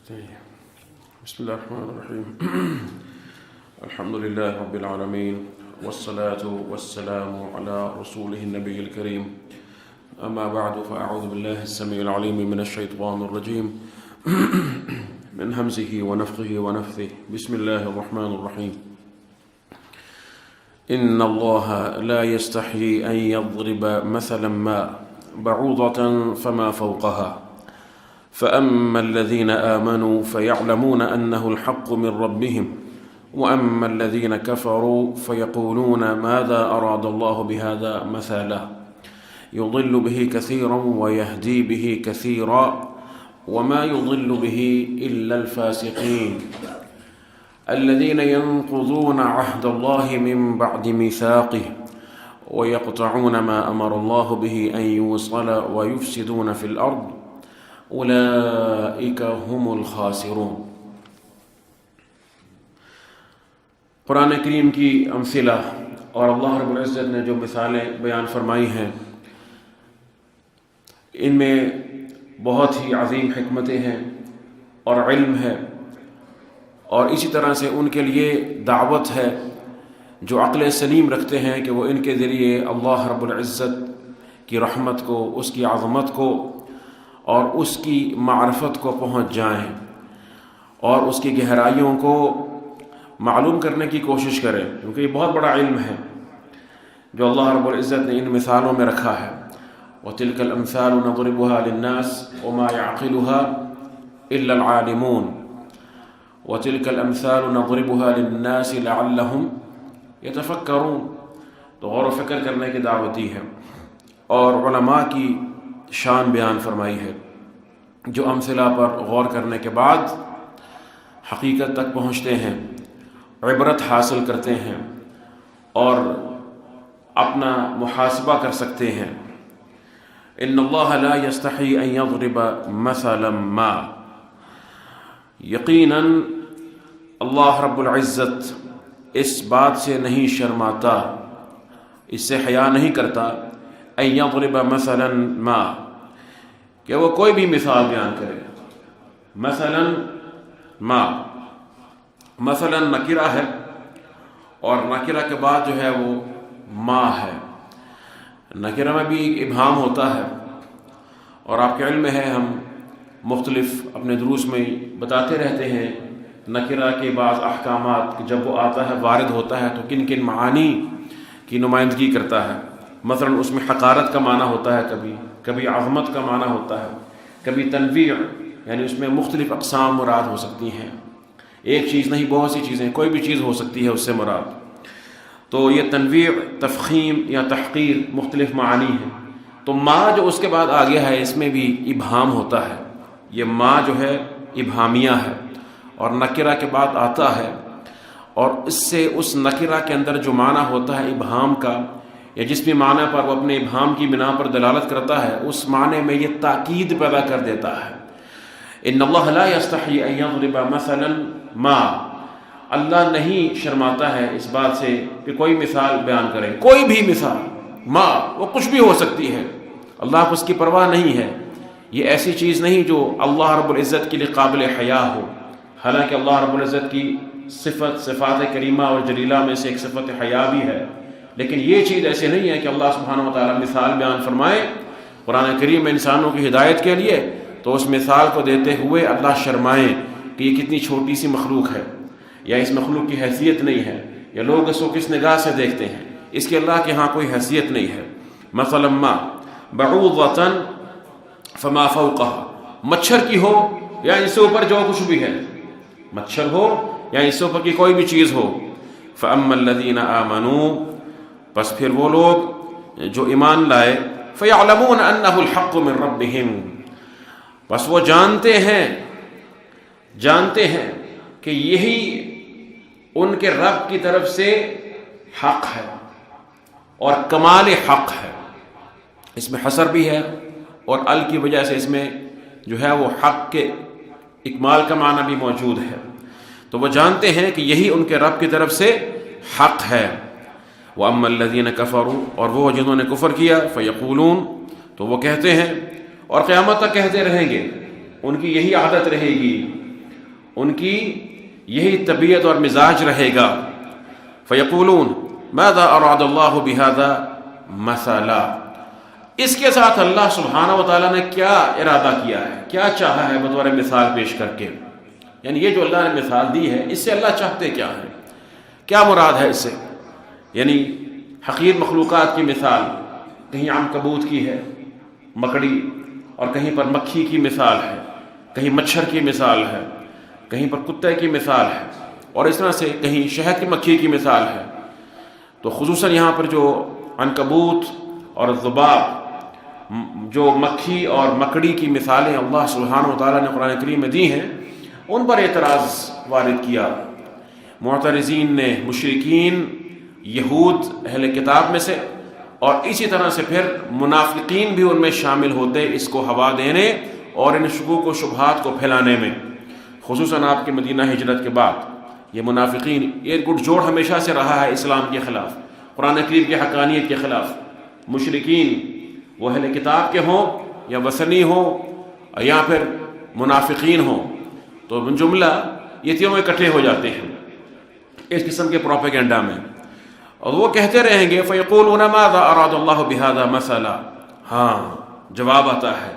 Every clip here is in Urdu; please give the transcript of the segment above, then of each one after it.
بسم الله الرحمن الرحيم الحمد لله رب العالمين والصلاة والسلام على رسوله النبي الكريم أما بعد فأعوذ بالله السميع العليم من الشيطان الرجيم من همزه ونفخه ونفثه بسم الله الرحمن الرحيم إن الله لا يستحيي أن يضرب مثلا ما بعوضة فما فوقها فأما الذين آمنوا فيعلمون أنه الحق من ربهم وأما الذين كفروا فيقولون ماذا أراد الله بهذا مثلا يضل به كثيرا ويهدي به كثيرا وما يضل به إلا الفاسقين الذين ينقضون عهد الله من بعد ميثاقه ويقطعون ما أمر الله به أن يوصل ويفسدون في الأرض اولئک هم الخاسرون۔ قرآن کریم کی امثلہ اور اللہ رب العزت نے جو مثالیں بیان فرمائی ہیں ان میں بہت ہی عظیم حکمتیں ہیں اور علم ہے، اور اسی طرح سے ان کے لیے دعوت ہے جو عقل سلیم رکھتے ہیں کہ وہ ان کے ذریعے اللہ رب العزت کی رحمت کو، اس کی عظمت کو اور اس کی معرفت کو پہنچ جائیں اور اس کی گہرائیوں کو معلوم کرنے کی کوشش کریں، کیونکہ یہ بہت بڑا علم ہے جو اللہ رب العزت نے ان مثالوں میں رکھا ہے۔ وَتِلْكَ الْأَمْثَالُ نَضْرِبُهَا لِلنَّاسِ وَمَا يَعْقِلُهَا إِلَّا الْعَالِمُونَ وَتِلْكَ الْأَمْثَالُ نَضْرِبُهَا لِلنَّاسِ لَعَلَّهُمْ يَتَفَكَّرُونَ، تو غور و فکر کرنے کی دعوت دی ہے، اور علماء کی شان بیان فرمائی ہے جو امثلہ پر غور کرنے کے بعد حقیقت تک پہنچتے ہیں، عبرت حاصل کرتے ہیں اور اپنا محاسبہ کر سکتے ہیں۔ ان اللہ لا یستحی ان یضرب مثلا ما، یقیناً اللہ رب العزت اس بات سے نہیں شرماتا، اس سے حیا نہیں کرتا ان یضرب مثلا ما، کہ وہ کوئی بھی مثال بیان کرے۔ مثلا ما، مثلا نکرہ ہے اور نکرہ کے بعد جو ہے وہ ما ہے۔ نکرہ میں بھی ابہام ہوتا ہے، اور آپ کے علم میں ہے ہم مختلف اپنے دروس میں بتاتے رہتے ہیں نکرہ کے بعض احکامات جب وہ آتا ہے، وارد ہوتا ہے، تو کن کن معانی کی نمائندگی کرتا ہے۔ مثلا اس میں حقارت کا معنی ہوتا ہے، کبھی عظمت کا معنی ہوتا ہے، کبھی تنویع، یعنی اس میں مختلف اقسام مراد ہو سکتی ہیں، ایک چیز نہیں بہت سی چیزیں، کوئی بھی چیز ہو سکتی ہے اس سے مراد۔ تو یہ تنویع، تفخیم یا تحقیر مختلف معانی ہیں۔ تو ما جو اس کے بعد آ گیا ہے اس میں بھی ابہام ہوتا ہے، یہ ما جو ہے ابہامیہ ہے، اور نکرہ کے بعد آتا ہے، اور اس سے اس نکرہ کے اندر جو معنی ہوتا ہے ابہام کا، یا جس بھی معنی پر وہ اپنے ابہام کی بنا پر دلالت کرتا ہے، اس معنی میں یہ تاکید پیدا کر دیتا ہے۔ ان اللہ لا یستحی ان یضرب مثلا ما، اللہ نہیں شرماتا ہے اس بات سے کہ کوئی مثال بیان کرے، کوئی بھی مثال، ما وہ کچھ بھی ہو سکتی ہے، اللہ کو اس کی پرواہ نہیں ہے۔ یہ ایسی چیز نہیں جو اللہ رب العزت کے لیے قابل حیا ہو، حالانکہ اللہ رب العزت کی صفات کریمہ اور جلیلہ میں سے ایک صفت حیا بھی ہے، لیکن یہ چیز ایسے نہیں ہے کہ اللہ سبحانہ وتعالی مثال بیان فرمائے قرآن کریم میں انسانوں کی ہدایت کے لیے، تو اس مثال کو دیتے ہوئے اللہ شرمائیں کہ یہ کتنی چھوٹی سی مخلوق ہے، یا اس مخلوق کی حیثیت نہیں ہے، یا لوگ اس کو کس نگاہ سے دیکھتے ہیں، اس کے اللہ کے ہاں کوئی حیثیت نہیں ہے۔ مثلا ما بعوضۃ فما فوقها، مچھر کی ہو یا اس سے اوپر جو کچھ بھی ہے، مچھر ہو یا اس سے اوپر کی کوئی بھی چیز ہو۔ فاما الذین آمنوا، بس پھر وہ لوگ جو ایمان لائے، فَيَعْلَمُونَ أَنَّهُ الْحَقُّ مِنْ رَبِّهِمْ، بس وہ جانتے ہیں کہ یہی ان کے رب کی طرف سے حق ہے اور کمال حق ہے۔ اس میں حصر بھی ہے، اور ال کی وجہ سے اس میں جو ہے وہ حق کے اکمال کا معنی بھی موجود ہے۔ تو وہ جانتے ہیں کہ یہی ان کے رب کی طرف سے حق ہے۔ وَأَمَّا الَّذِينَ كَفَرُوا، اور وہ جنہوں نے کفر کیا، فَيَقُولُونَ، تو وہ کہتے ہیں اور قیامت تک کہتے رہیں گے، ان کی یہی عادت رہے گی ان کی یہی طبیعت اور مزاج رہے گا. فیقولون ماذا اراد اللہ بہذا مثلا، اس کے ساتھ اللہ سبحانہ و تعالیٰ نے کیا ارادہ کیا ہے، کیا چاہا ہے بطور مثال پیش کر کے. یعنی یہ جو اللہ نے مثال دی ہے اس سے اللہ چاہتے کیا ہے، کیا مراد ہے اس سے. یعنی حقیر مخلوقات کی مثال کہیں عنکبوت کی ہے مکڑی، اور کہیں پر مکھی کی مثال ہے، کہیں مچھر کی مثال ہے، کہیں پر کتے کی مثال ہے، اور اس طرح سے کہیں شہد کی مکھی کی مثال ہے. تو خصوصاً یہاں پر جو عنکبوت اور ذباب، جو مکھی اور مکڑی کی مثالیں اللہ سبحانہ و تعالیٰ نے قرآن کریم میں دی ہیں، ان پر اعتراض وارد کیا. معترضین نے، مشرکین، یہود اہل کتاب میں سے، اور اسی طرح سے پھر منافقین بھی ان میں شامل ہوتے اس کو ہوا دینے اور ان شکوک و شبہات کو پھیلانے میں. خصوصاً آپ کے مدینہ ہجرت کے بعد یہ منافقین ایک گٹ جوڑ ہمیشہ سے رہا ہے اسلام کے خلاف، قرآن کریم کی حقانیت کے خلاف. مشرکین وہ اہل کتاب کے ہوں یا وثنی ہوں یا پھر منافقین ہوں، تو جملہ یہ تینوں اکٹھے ہو جاتے ہیں اس قسم کے پروپیگنڈا میں، اور وہ کہتے رہیں گے فیقولون ماذا اراد اللہ بہذا مثلا. ہاں جواب آتا ہے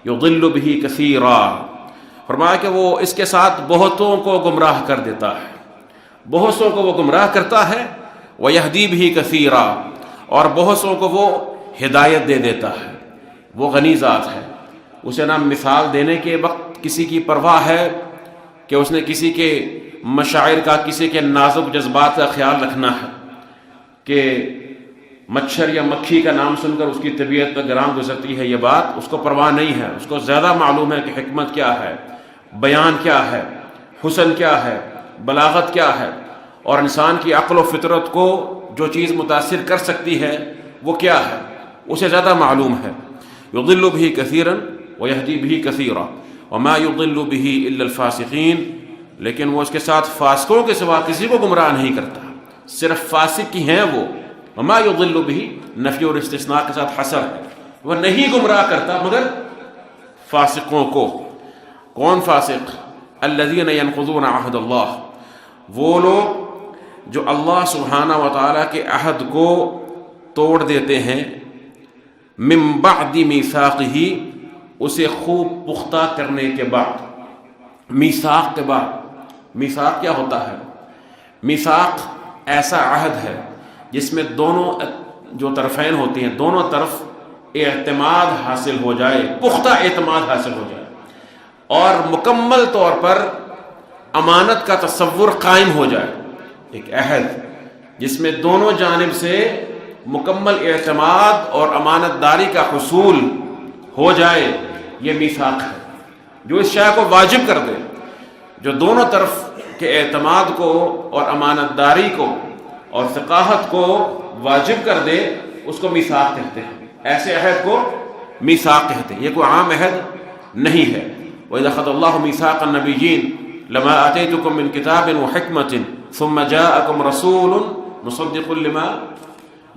یضل بہ کثیرا، فرمایا کہ وہ اس کے ساتھ بہتوں کو گمراہ کر دیتا ہے، بہتوں کو وہ گمراہ کرتا ہے. ویہدی بہ کثیرا، اور بہتوں کو وہ ہدایت دے دیتا ہے. وہ غنی ذات ہے، اسے نہ مثال دینے کے وقت کسی کی پرواہ ہے کہ اس نے کسی کے مشاعر کا، کسی کے نازک جذبات کا خیال رکھنا ہے کہ مچھر یا مکھی کا نام سن کر اس کی طبیعت پر گراں گزرتی ہے. یہ بات اس کو پرواہ نہیں ہے، اس کو زیادہ معلوم ہے کہ حکمت کیا ہے، بیان کیا ہے، حسن کیا ہے، بلاغت کیا ہے، اور انسان کی عقل و فطرت کو جو چیز متاثر کر سکتی ہے وہ کیا ہے، اسے زیادہ معلوم ہے. یضل بہ کثیرا ویہدی بہ کثیرا وما یضل بہ الا الفاسقین، لیکن وہ اس کے ساتھ فاسقوں کے سوا کسی کو گمراہ نہیں کرتا، صرف فاسق کی ہیں وہ. وما یضل بہ نفی اور استثناء کے ساتھ حصر ہے، وہ نہیں گمراہ کرتا مگر فاسقوں کو. کون فاسق؟ الذین ینقضون عہد اللہ، وہ لوگ جو اللہ سبحانہ و تعالیٰ کے عہد کو توڑ دیتے ہیں. من بعد میثاقہ، اسے خوب پختہ کرنے کے بعد. میثاق کے بعد، میثاق کیا ہوتا ہے؟ میثاق ایسا عہد ہے جس میں دونوں جو طرفین ہوتی ہیں، دونوں طرف اعتماد حاصل ہو جائے، پختہ اعتماد حاصل ہو جائے، اور مکمل طور پر امانت کا تصور قائم ہو جائے. ایک عہد جس میں دونوں جانب سے مکمل اعتماد اور امانت داری کا حصول ہو جائے، یہ میثاق ہے. جو اس شے کو واجب کر دے، جو دونوں طرف کے اعتماد کو اور امانت داری کو اور ثقافت کو واجب کر دے، اس کو میثاق کہتے ہیں. ایسے عہد کو میثاق کہتے ہیں. یہ کوئی عام عہد نہیں ہے. وَإِذَا أَخَذَ اللَّهُ مِيثَاقَ النَّبِيِّينَ لَمَا آتَيْتُكُم مِّن كِتَابٍ وَحِكْمَةٍ ثُمَّ جَاءَكُمْ رَسُولٌ مُصَدِّقٌ لِّمَا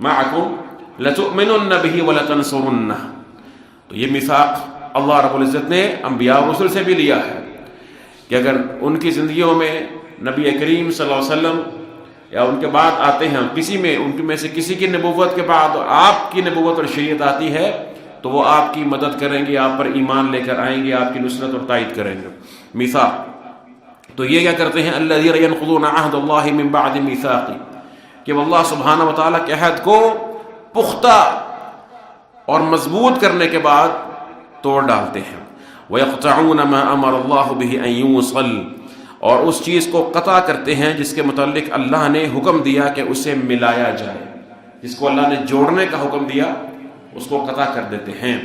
مَعَكُمْ لَتُؤْمِنُنَّ بِهِ وَلَتَنصُرُنَّهُ. تو یہ میثاق اللہ رب العزت نے انبیاء و رسل سے بھی لیا ہے کہ اگر ان کی زندگیوں میں نبی کریم صلی اللہ علیہ وسلم یا ان کے بعد آتے ہیں، کسی میں ان میں سے کسی کی نبوت کے بعد آپ کی نبوت اور شریعت آتی ہے، تو وہ آپ کی مدد کریں گے، آپ پر ایمان لے کر آئیں گے، آپ کی نصرت اور تائید کریں گے. میثاق. تو یہ کیا کرتے ہیں؟ الذین ینقضون عہد اللہ من بعد میثاقہ، کہ وہ اللہ سبحانہ و تعالیٰ کے عہد کو پختہ اور مضبوط کرنے کے بعد توڑ ڈالتے ہیں. وَيَقْطَعُونَ مَا أَمَرَ اللَّهُ بِهِ أَن يُوصَلَ، اور اس چیز کو قطع کرتے ہیں جس کے متعلق اللہ نے حکم دیا کہ اسے ملایا جائے. جس کو اللہ نے جوڑنے کا حکم دیا اس کو قطع کر دیتے ہیں.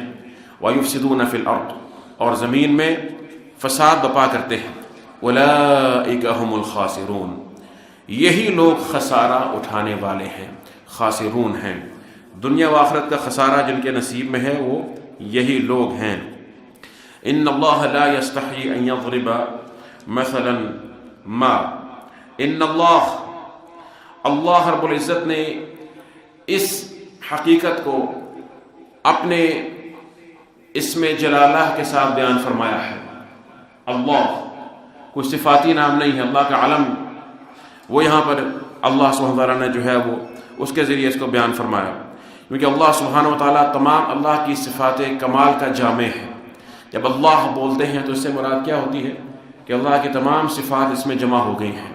وَيُفْسِدُونَ فِي الْأَرْضِ، اور زمین میں فساد بپا کرتے ہیں. أُولَئِكَ هُمُ الْخَاسِرُونَ، یہی لوگ خسارہ اٹھانے والے ہیں، خاسرون ہیں. دنیا و آخرت کا خسارہ جن کے نصیب میں ہے وہ یہی لوگ ہیں. ان اللہ لا یستحی ان یضرب مثلا ما، ان اللہ رب العزت نے اس حقیقت کو اپنے اسم جلالہ کے ساتھ بیان فرمایا ہے. اللہ کوئی صفاتی نام نہیں ہے، اللہ کا علم وہ یہاں پر اللہ سبحانہ وتعالیٰ نے جو ہے وہ اس کے ذریعے اس کو بیان فرمایا، کیونکہ اللہ سبحانہ وتعالیٰ تمام اللہ کی صفات کمال کا جامع ہے۔ جب اللہ بولتے ہیں تو اس سے مراد کیا ہوتی ہے کہ اللہ کی تمام صفات اس میں جمع ہو گئی ہیں،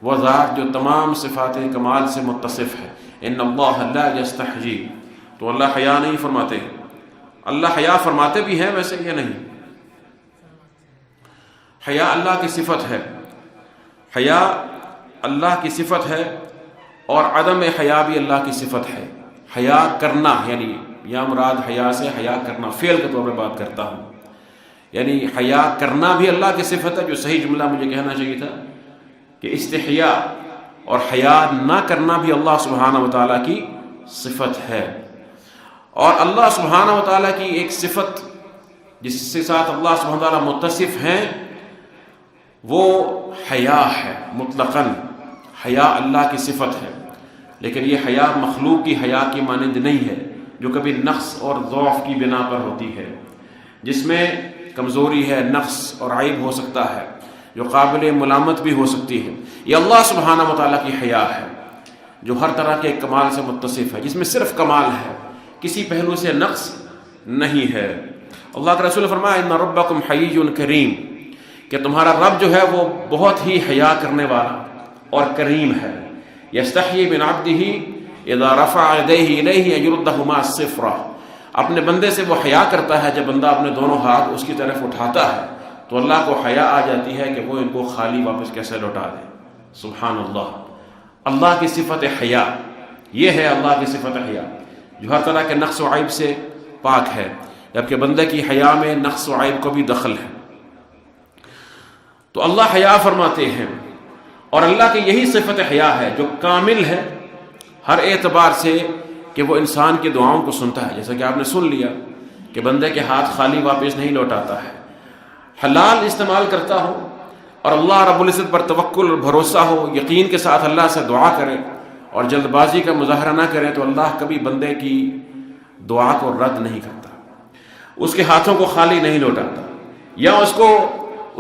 وہ ذات جو تمام صفات کمال سے متصف ہے۔ ان اللہ لا یستحیی، تو اللہ حیا نہیں فرماتے، اللہ حیا فرماتے بھی ہیں ویسے یہ نہیں، حیا اللہ کی صفت ہے، حیا اللہ کی صفت ہے، اور عدم حیا بھی اللہ کی صفت ہے۔ حیا کرنا یعنی یا مراد حیا سے حیا کرنا، فعل کے طور پہ بات کرتا ہوں، یعنی حیا کرنا بھی اللہ کی صفت ہے۔ جو صحیح جملہ مجھے کہنا چاہیے تھا کہ استحیاء اور حیا نہ کرنا بھی اللہ سبحانہ وتعالیٰ کی صفت ہے۔ اور اللہ سبحانہ وتعالیٰ کی ایک صفت جس کے ساتھ اللہ سبحانہ وتعالیٰ متصف ہیں وہ حیا ہے، مطلقاً حیا اللہ کی صفت ہے، لیکن یہ حیا مخلوق کی حیا کی مانند نہیں ہے جو کبھی نقص اور ضعف کی بنا پر ہوتی ہے، جس میں کمزوری ہے، نقص اور عیب ہو سکتا ہے، جو قابل ملامت بھی ہو سکتی ہے۔ یہ اللہ سبحانہ وتعالیٰ کی حیا ہے جو ہر طرح کے کمال سے متصف ہے، جس میں صرف کمال ہے، کسی پہلو سے نقص نہیں ہے۔ اللہ کے رسول نے فرمایا ان ربکم حیی کریم، کہ تمہارا رب جو ہے وہ بہت ہی حیا کرنے والا اور کریم ہے۔ یستحیی من عبدہ اذا رفع یدیہ الیہ یردہما صفرا، اپنے بندے سے وہ حیا کرتا ہے جب بندہ اپنے دونوں ہاتھ اس کی طرف اٹھاتا ہے تو اللہ کو حیا آ جاتی ہے کہ وہ ان کو خالی واپس کیسے لوٹا دے۔ سبحان اللہ، اللہ کی صفت حیا یہ ہے، اللہ کی صفت حیا جو ہر طرح کے نقص و عیب سے پاک ہے، جبکہ بندے کی حیا میں نقص و عیب کو بھی دخل ہے۔ تو اللہ حیا فرماتے ہیں، اور اللہ کی یہی صفت حیا ہے جو کامل ہے ہر اعتبار سے کہ وہ انسان کی دعاؤں کو سنتا ہے، جیسا کہ آپ نے سن لیا کہ بندے کے ہاتھ خالی واپس نہیں لوٹاتا ہے، حلال استعمال کرتا ہو اور اللہ رب العزت پر توکل اور بھروسہ ہو، یقین کے ساتھ اللہ سے دعا کرے اور جلد بازی کا مظاہرہ نہ کرے، تو اللہ کبھی بندے کی دعا کو رد نہیں کرتا، اس کے ہاتھوں کو خالی نہیں لوٹاتا، یا اس کو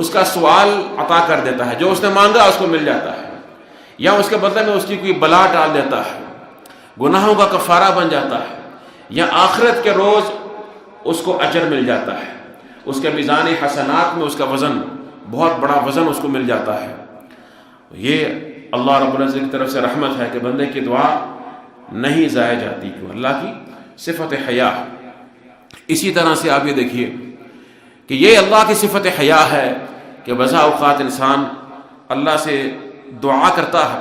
اس کا سوال عطا کر دیتا ہے، جو اس نے مانگا اس کو مل جاتا ہے، یا اس کے بدلے میں اس کی کوئی بلا ٹال دیتا ہے، گناہوں کا کفارہ بن جاتا ہے، یا آخرت کے روز اس کو اجر مل جاتا ہے، اس کے میزان حسنات میں اس کا وزن، بہت بڑا وزن اس کو مل جاتا ہے۔ یہ اللہ رب العزت کی طرف سے رحمت ہے کہ بندے کی دعا نہیں ضائع جاتی، کیوں؟ اللہ کی صفت حیا۔ اسی طرح سے آپ یہ دیکھیے کہ یہ اللہ کی صفت حیا ہے کہ بسا اوقات انسان اللہ سے دعا کرتا ہے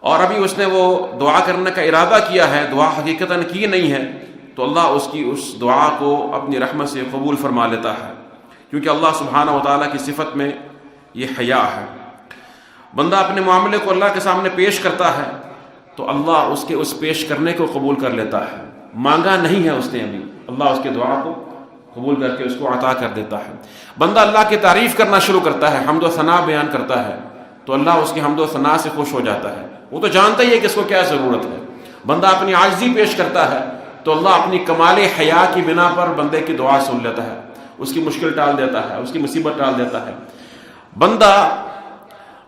اور ابھی اس نے وہ دعا کرنے کا ارادہ کیا ہے، دعا حقیقتاً کی نہیں ہے، تو اللہ اس کی اس دعا کو اپنی رحمت سے قبول فرما لیتا ہے، کیونکہ اللہ سبحانہ وتعالیٰ کی صفت میں یہ حیا ہے۔ بندہ اپنے معاملے کو اللہ کے سامنے پیش کرتا ہے تو اللہ اس کے اس پیش کرنے کو قبول کر لیتا ہے، مانگا نہیں ہے اس نے ابھی، اللہ اس کے دعا کو قبول کر کے اس کو عطا کر دیتا ہے۔ بندہ اللہ کی تعریف کرنا شروع کرتا ہے، حمد و ثنا بیان کرتا ہے، تو اللہ اس کی حمد و ثنا سے خوش ہو جاتا ہے، وہ تو جانتا ہی ہے کہ اس کو کیا ضرورت ہے۔ بندہ اپنی عاجزی پیش کرتا ہے تو اللہ اپنی کمال حیا کی بنا پر بندے کی دعا سن لیتا ہے، اس کی مشکل ٹال دیتا ہے، اس کی مصیبت ٹال دیتا ہے۔ بندہ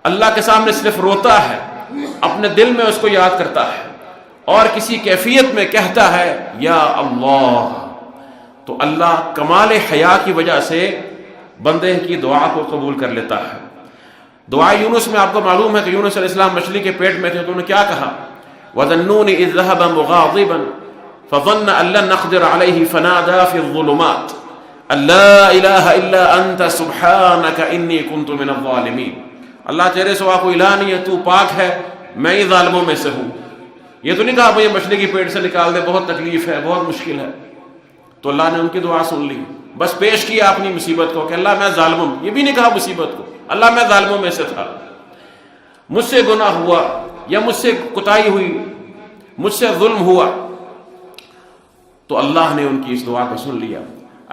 اللہ کے سامنے صرف روتا ہے، اپنے دل میں اس کو یاد کرتا ہے اور کسی کیفیت میں کہتا ہے یا اللہ، تو اللہ کمال حیا کی وجہ سے بندے کی دعا کو قبول کر لیتا ہے۔ دعا یونس میں آپ کو معلوم ہے کہ یونس علیہ السلام مچھلی کے پیٹ میں تھے تو انہوں نے کیا کہا؟ وَذَنُّونِ إِذْ ذَهَبَ مُغَاضِبًا فَظَنَّ أَن لَّن نَّقْدِرَ عَلَيْهِ فَنَادَىٰ فِي الظُّلُمَاتِ أَن لَّا إِلَٰهَ إِلَّا أَنتَ سُبْحَانَكَ إِنِّي كُنتُ مِنَ الظَّالِمِينَ، اللہ تیرے سوا کوئی الہ نہیں ہے، تو پاک ہے، میں ہی ظالموں میں سے ہوں۔ یہ تو نہیں کہا مجھے مچھلی کی پیٹ سے نکال دے، بہت تکلیف ہے، بہت مشکل ہے، تو اللہ نے ان کی دعا سن لی، بس پیش کیا اپنی مصیبت کو کہ اللہ میں ظالم ہوں، یہ بھی نہیں کہا مصیبت کو، اللہ میں ظالموں میں سے تھا، مجھ سے گناہ ہوا یا مجھ سے کوتاہی ہوئی، مجھ سے ظلم ہوا، تو اللہ نے ان کی اس دعا کو سن لیا۔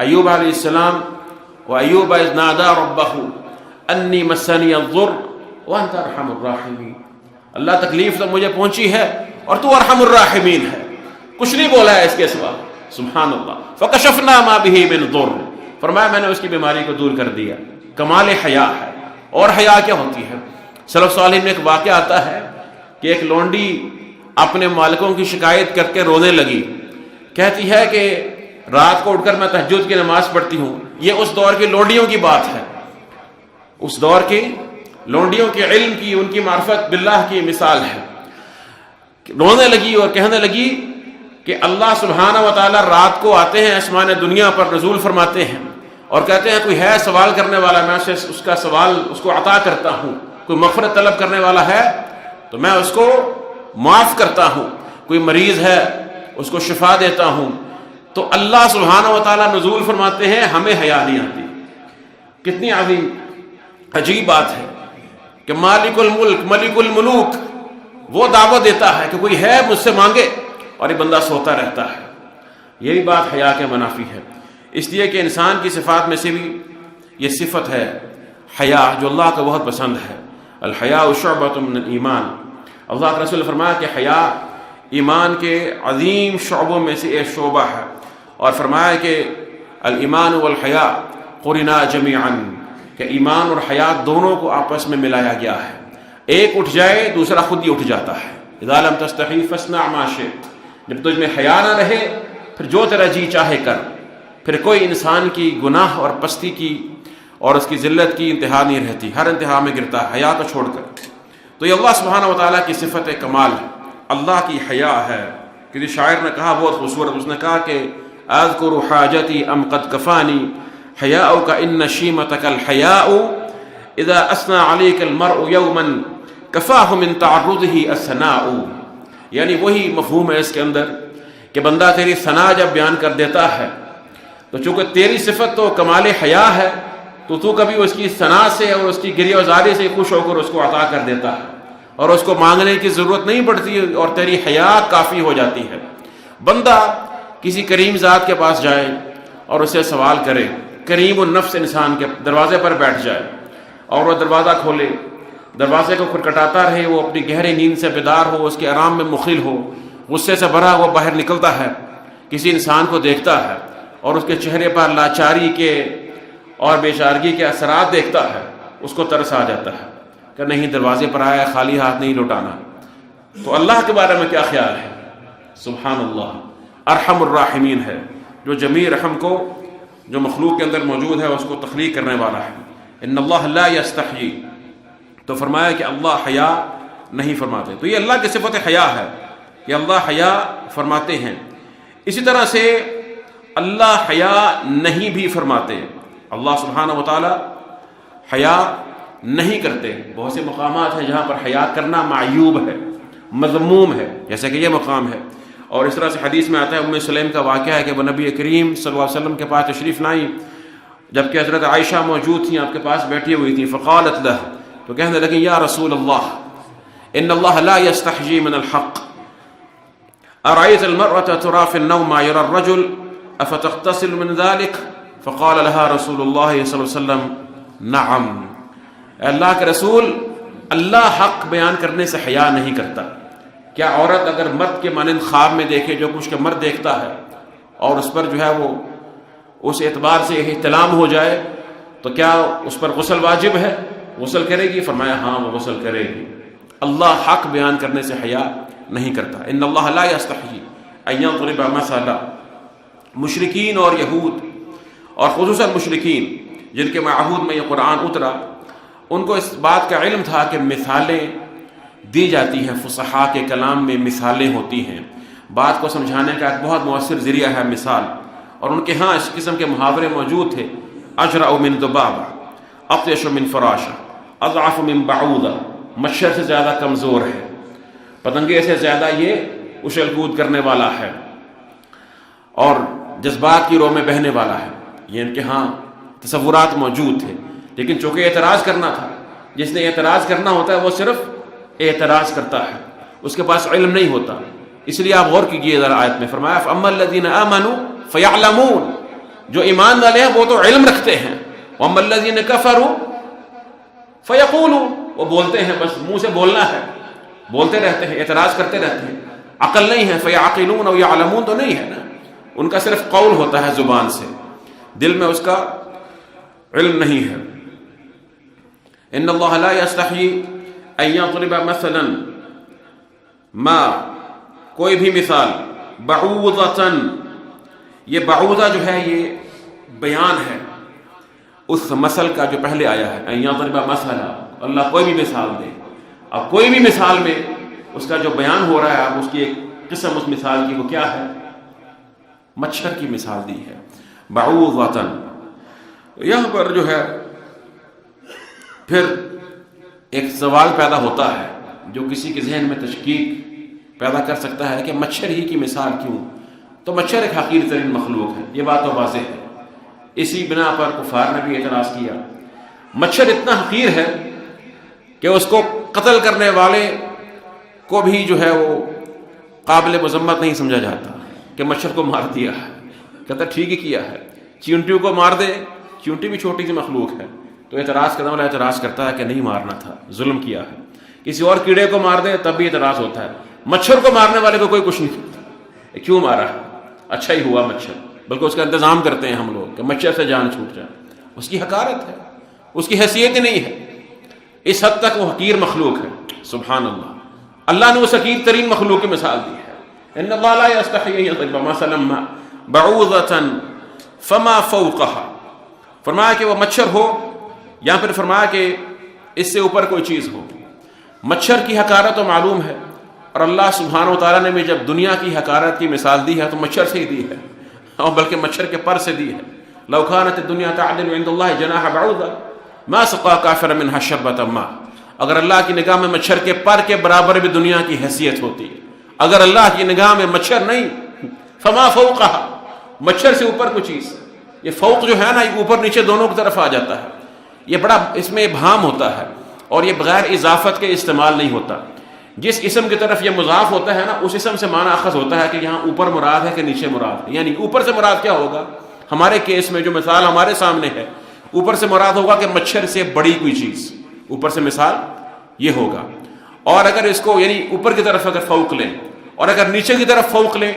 ایوب علیہ السلام وَأَيُّوبَ إِذْ نَادَىٰ رَبَّهُ أَنِّي مَسَّنِيَ الضُّرُّ وَأَنْتَ أَرْحَمُ الرَّاحِمِينَ، اللہ تکلیف تو مجھے پہنچی ہے اور تو ارحم الراحمین ہے، کچھ نہیں بولا ہے اس کے سوا، سبحان اللہ۔ فَكَشَفْنَا مَا بِهِ مِنْ ضُرٍّ، فرمایا میں نے اس کی بیماری کو دور کر دیا، کمال حیا ہے۔ اور حیا کیا ہوتی ہے؟ سلف صالح میں ایک واقعہ آتا ہے کہ ایک لونڈی اپنے مالکوں کی شکایت کر کے رونے لگی. کہتی ہے کہ رات کو اٹھ کر میں تہجد کی نماز پڑھتی ہوں. یہ اس دور کی لونڈیوں کی بات ہے، اس دور کی لونڈیوں کے علم کی، ان کی معرفت باللہ کی مثال ہے. رونے لگی اور کہنے لگی کہ اللہ سبحانہ و تعالیٰ رات کو آتے ہیں آسمان دنیا پر، نزول فرماتے ہیں اور کہتے ہیں کوئی ہے سوال کرنے والا، میں اس کا سوال اس کو عطا کرتا ہوں. کوئی مغفرت طلب کرنے والا ہے تو میں اس کو معاف کرتا ہوں. کوئی مریض ہے اس کو شفا دیتا ہوں. تو اللہ سبحانہ و تعالیٰ نزول فرماتے ہیں ہمیں حیا نہیں آتی. کتنی عظیم عجیب بات ہے کہ مالک الملک ملک الملوک وہ دعوت دیتا ہے کہ کوئی ہے مجھ سے مانگے، اور یہ بندہ سوتا رہتا ہے. یہی بات حیا کے منافی ہے. اس لیے کہ انسان کی صفات میں سے بھی یہ صفت ہے حیا جو اللہ کو بہت پسند ہے. الحیاء شعبۃ من الایمان. اللہ کے رسول نے فرمایا کہ حیا ایمان کے عظیم شعبوں میں سے ایک شعبہ ہے، اور فرمایا کہ الایمان والحیاء قرنا جمیعا، کہ ایمان اور حیا دونوں کو آپس میں ملایا گیا ہے. ایک اٹھ جائے دوسرا خود ہی اٹھ جاتا ہے. اذا لم تستحی فاصنع ما شئت. جب تجھ میں حیا نہ رہے پھر جو تیرا جی چاہے کر. پھر کوئی انسان کی گناہ اور پستی کی اور اس کی ذلت کی انتہا نہیں رہتی، ہر انتہا میں گرتا ہے حیا کو چھوڑ کر. تو یہ اللہ سبحانہ و تعالیٰ کی صفت کمال ہے، اللہ کی حیا ہے. کسی شاعر نے کہا بہت خوبصورت، اس نے کہا کہ اذکر حاجتی ام قد کفانی حیاؤک ان شیمتک الحیاء اذا اثنى علیک المرء یوما کفاہ من تعرضہ الثناء. یعنی وہی مفہوم ہے اس کے اندر کہ بندہ تیری ثنا جب بیان کر دیتا ہے تو چونکہ تیری صفت تو کمال حیا ہے تو کبھی اس کی ثنا سے اور اس کی گریہ وزاری سے خوش ہو کر اس کو عطا کر دیتا ہے، اور اس کو مانگنے کی ضرورت نہیں پڑتی اور تیری حیا کافی ہو جاتی ہے. بندہ کسی کریم ذات کے پاس جائے اور اسے سوال کرے، کریم النفس انسان کے دروازے پر بیٹھ جائے اور وہ دروازہ کھولے، دروازے کو کھٹکھٹاتا رہے، وہ اپنی گہری نیند سے بیدار ہو، اس کے آرام میں مخل ہو، غصے سے بھرا وہ باہر نکلتا ہے، کسی انسان کو دیکھتا ہے اور اس کے چہرے پر لاچاری کے اور بے چارگی کے اثرات دیکھتا ہے، اس کو ترس آ جاتا ہے کہ نہیں دروازے پر آیا خالی ہاتھ نہیں لوٹانا. تو اللہ کے بارے میں کیا خیال ہے؟ سبحان اللہ، ارحم الراحمین ہے، جو جمیع رحم کو جو مخلوق کے اندر موجود ہے اس کو تخلیق کرنے والا ہے. ان اللہ لا یستحیی، تو فرمایا کہ اللہ حیا نہیں فرماتے. تو یہ اللہ کی صفت حیا ہے کہ اللہ حیا فرماتے ہیں. اسی طرح سے اللہ حیا نہیں بھی فرماتے. اللہ سبحانہ و تعالی حیا نہیں کرتے. بہت سے مقامات ہیں جہاں پر حیا کرنا معیوب ہے، مذموم ہے، جیسے کہ یہ مقام ہے. اور اس طرح سے حدیث میں آتا ہے، ام سلیم کا واقعہ ہے کہ وہ نبی کریم صلی اللہ علیہ وسلم کے پاس تشریف لائیں جبکہ حضرت عائشہ موجود تھیں، آپ کے پاس بیٹھی ہوئی تھیں. فقالت لہ، تو کہنے لگیں یا رسول اللہ ان اللہ لا یستحیی من الحق ارأیت المرأة ترى في النوم ما يرى الرجل افتغتسل من ذلك؟ فقال لها رسول اللہ صلی اللہ علیہ وسلم نعم. اللہ کے رسول، اللہ حق بیان کرنے سے حیا نہیں کرتا. کیا عورت اگر مرد کے مانند خواب میں دیکھے جو کچھ کہ مرد دیکھتا ہے اور اس پر جو ہے وہ اس اعتبار سے احتلام ہو جائے تو کیا اس پر غسل واجب ہے؟ غسل کرے گی؟ فرمایا ہاں وہ غسل کرے گی. اللہ حق بیان کرنے سے حیا نہیں کرتا. ان اللہ لا یستحیی ان یضرب مثلا. مشرکین اور یہود اور خصوصاً مشرکین جن کے معہود میں یہ قرآن اترا، ان کو اس بات کا علم تھا کہ مثالیں دی جاتی ہیں، فصحاء کے کلام میں مثالیں ہوتی ہیں. بات کو سمجھانے کا ایک بہت مؤثر ذریعہ ہے مثال. اور ان کے ہاں اس قسم کے محاورے موجود تھے. اجرأ من ذبابہ، اطیش من فراشہ، اضعف من بعوضہ. مچھر سے زیادہ کمزور ہے، پتنگے سے زیادہ یہ اچھل کود کرنے والا ہے اور جذبات کی رو میں بہنے والا ہے. یہ ان کے ہاں تصورات موجود تھے. لیکن چونکہ اعتراض کرنا تھا، جس نے اعتراض کرنا ہوتا ہے وہ صرف اعتراض کرتا ہے، اس کے پاس علم نہیں ہوتا. اس لیے آپ غور کیجئے ذرا آیت میں فرمایا فَأَمَّا الَّذِينَ آمَنُوا فَيَعْلَمُونَ. جو ایمان والے ہیں وہ تو علم رکھتے ہیں. وَأَمَّا الَّذِينَ كَفَرُوا فَيَقُولُونَ. وہ بولتے ہیں، بس منہ سے بولنا ہے، بولتے رہتے ہیں، اعتراض کرتے رہتے ہیں، عقل نہیں ہے. فَيَعْقِلُونَ وَيَعْلَمُونَ تو نہیں ہے نا، ان کا صرف قول ہوتا ہے زبان سے، دل میں اس کا علم نہیں ہے. ان اللہ لا یستحیی ان یضرب مثلا ما، کوئی بھی مثال، بعوضۃ، یہ بعوضہ جو ہے یہ بیان ہے اس مثل کا جو پہلے آیا ہے، ان یضرب مثلا، اللہ کوئی بھی مثال دے. اب کوئی بھی مثال میں اس کا جو بیان ہو رہا ہے، اب اس کی ایک قسم اس مثال کی وہ کیا ہے؟ مچھر کی مثال دی ہے، بعوضۃ. یہاں پر جو ہے پھر ایک سوال پیدا ہوتا ہے جو کسی کے ذہن میں تشکیک پیدا کر سکتا ہے کہ مچھر ہی کی مثال کیوں؟ تو مچھر ایک حقیر ترین مخلوق ہے، یہ بات تو واضح ہے. اسی بنا پر کفار نے بھی اعتراض کیا. مچھر اتنا حقیر ہے کہ اس کو قتل کرنے والے کو بھی جو ہے وہ قابل مذمت نہیں سمجھا جاتا کہ مچھر کو مار دیا ہے. کہتا ٹھیک ہی کیا ہے. چینٹیوں کو مار دے، چینٹی بھی چھوٹی سی مخلوق ہے، تو اعتراض کرنے والا اعتراض کرتا ہے کہ نہیں مارنا تھا، ظلم کیا ہے. کسی اور کیڑے کو مار دے تب بھی اعتراض ہوتا ہے. مچھر کو مارنے والے کو کوئی کچھ نہیں کرتا، کیوں مارا؟ اچھا ہی ہوا مچھر، بلکہ اس کا انتظام کرتے ہیں ہم لوگ کہ مچھر سے جان چھوٹ جائے. اس کی حقارت ہے، اس کی حیثیت ہی نہیں ہے. اس حد تک وہ حقیر مخلوق ہے. سبحان اللہ، اللہ نے اس حقیر ترین مخلوق کی مثال دی ہے. ان اللہ لا یستحیی ان یضرب مثلا ما بعوضۃ فما فوقها، فرمایا کہ وہ مچھر ہو، یا پھر فرمایا کہ اس سے اوپر کوئی چیز ہو. مچھر کی حقارت تو معلوم ہے، اور اللہ سبحانہ و تعالیٰ نے بھی جب دنیا کی حقارت کی مثال دی ہے تو مچھر سے ہی دی ہے، اور بلکہ مچھر کے پر سے دی ہے. لو كانت الدنيا تعدل عند الله جناح بعوضة ما سقى كافرا منها شربة ماء، اگر اللہ کی نگاہ میں مچھر کے پر کے برابر بھی دنیا کی حیثیت ہوتی ہے، اگر اللہ کی نگاہ میں مچھر نہیں، فما فوقها، مچھر سے اوپر کوئی چیز. یہ فوق جو ہے نا، یہ اوپر نیچے دونوں کی طرف آ جاتا ہے. یہ بڑا اس میں ابہام ہوتا ہے، اور یہ بغیر اضافت کے استعمال نہیں ہوتا. جس اسم کی طرف یہ مضاف ہوتا ہے نا، اس اسم سے معنی اخذ ہوتا ہے کہ یہاں اوپر مراد ہے کہ نیچے مراد ہے. یعنی اوپر سے مراد کیا ہوگا؟ ہمارے کیس میں جو مثال ہمارے سامنے ہے، اوپر سے مراد ہوگا کہ مچھر سے بڑی کوئی چیز. اوپر سے مثال یہ ہوگا. اور اگر اس کو یعنی اوپر کی طرف اگر فوق لیں اور اگر نیچے کی طرف فوق لیں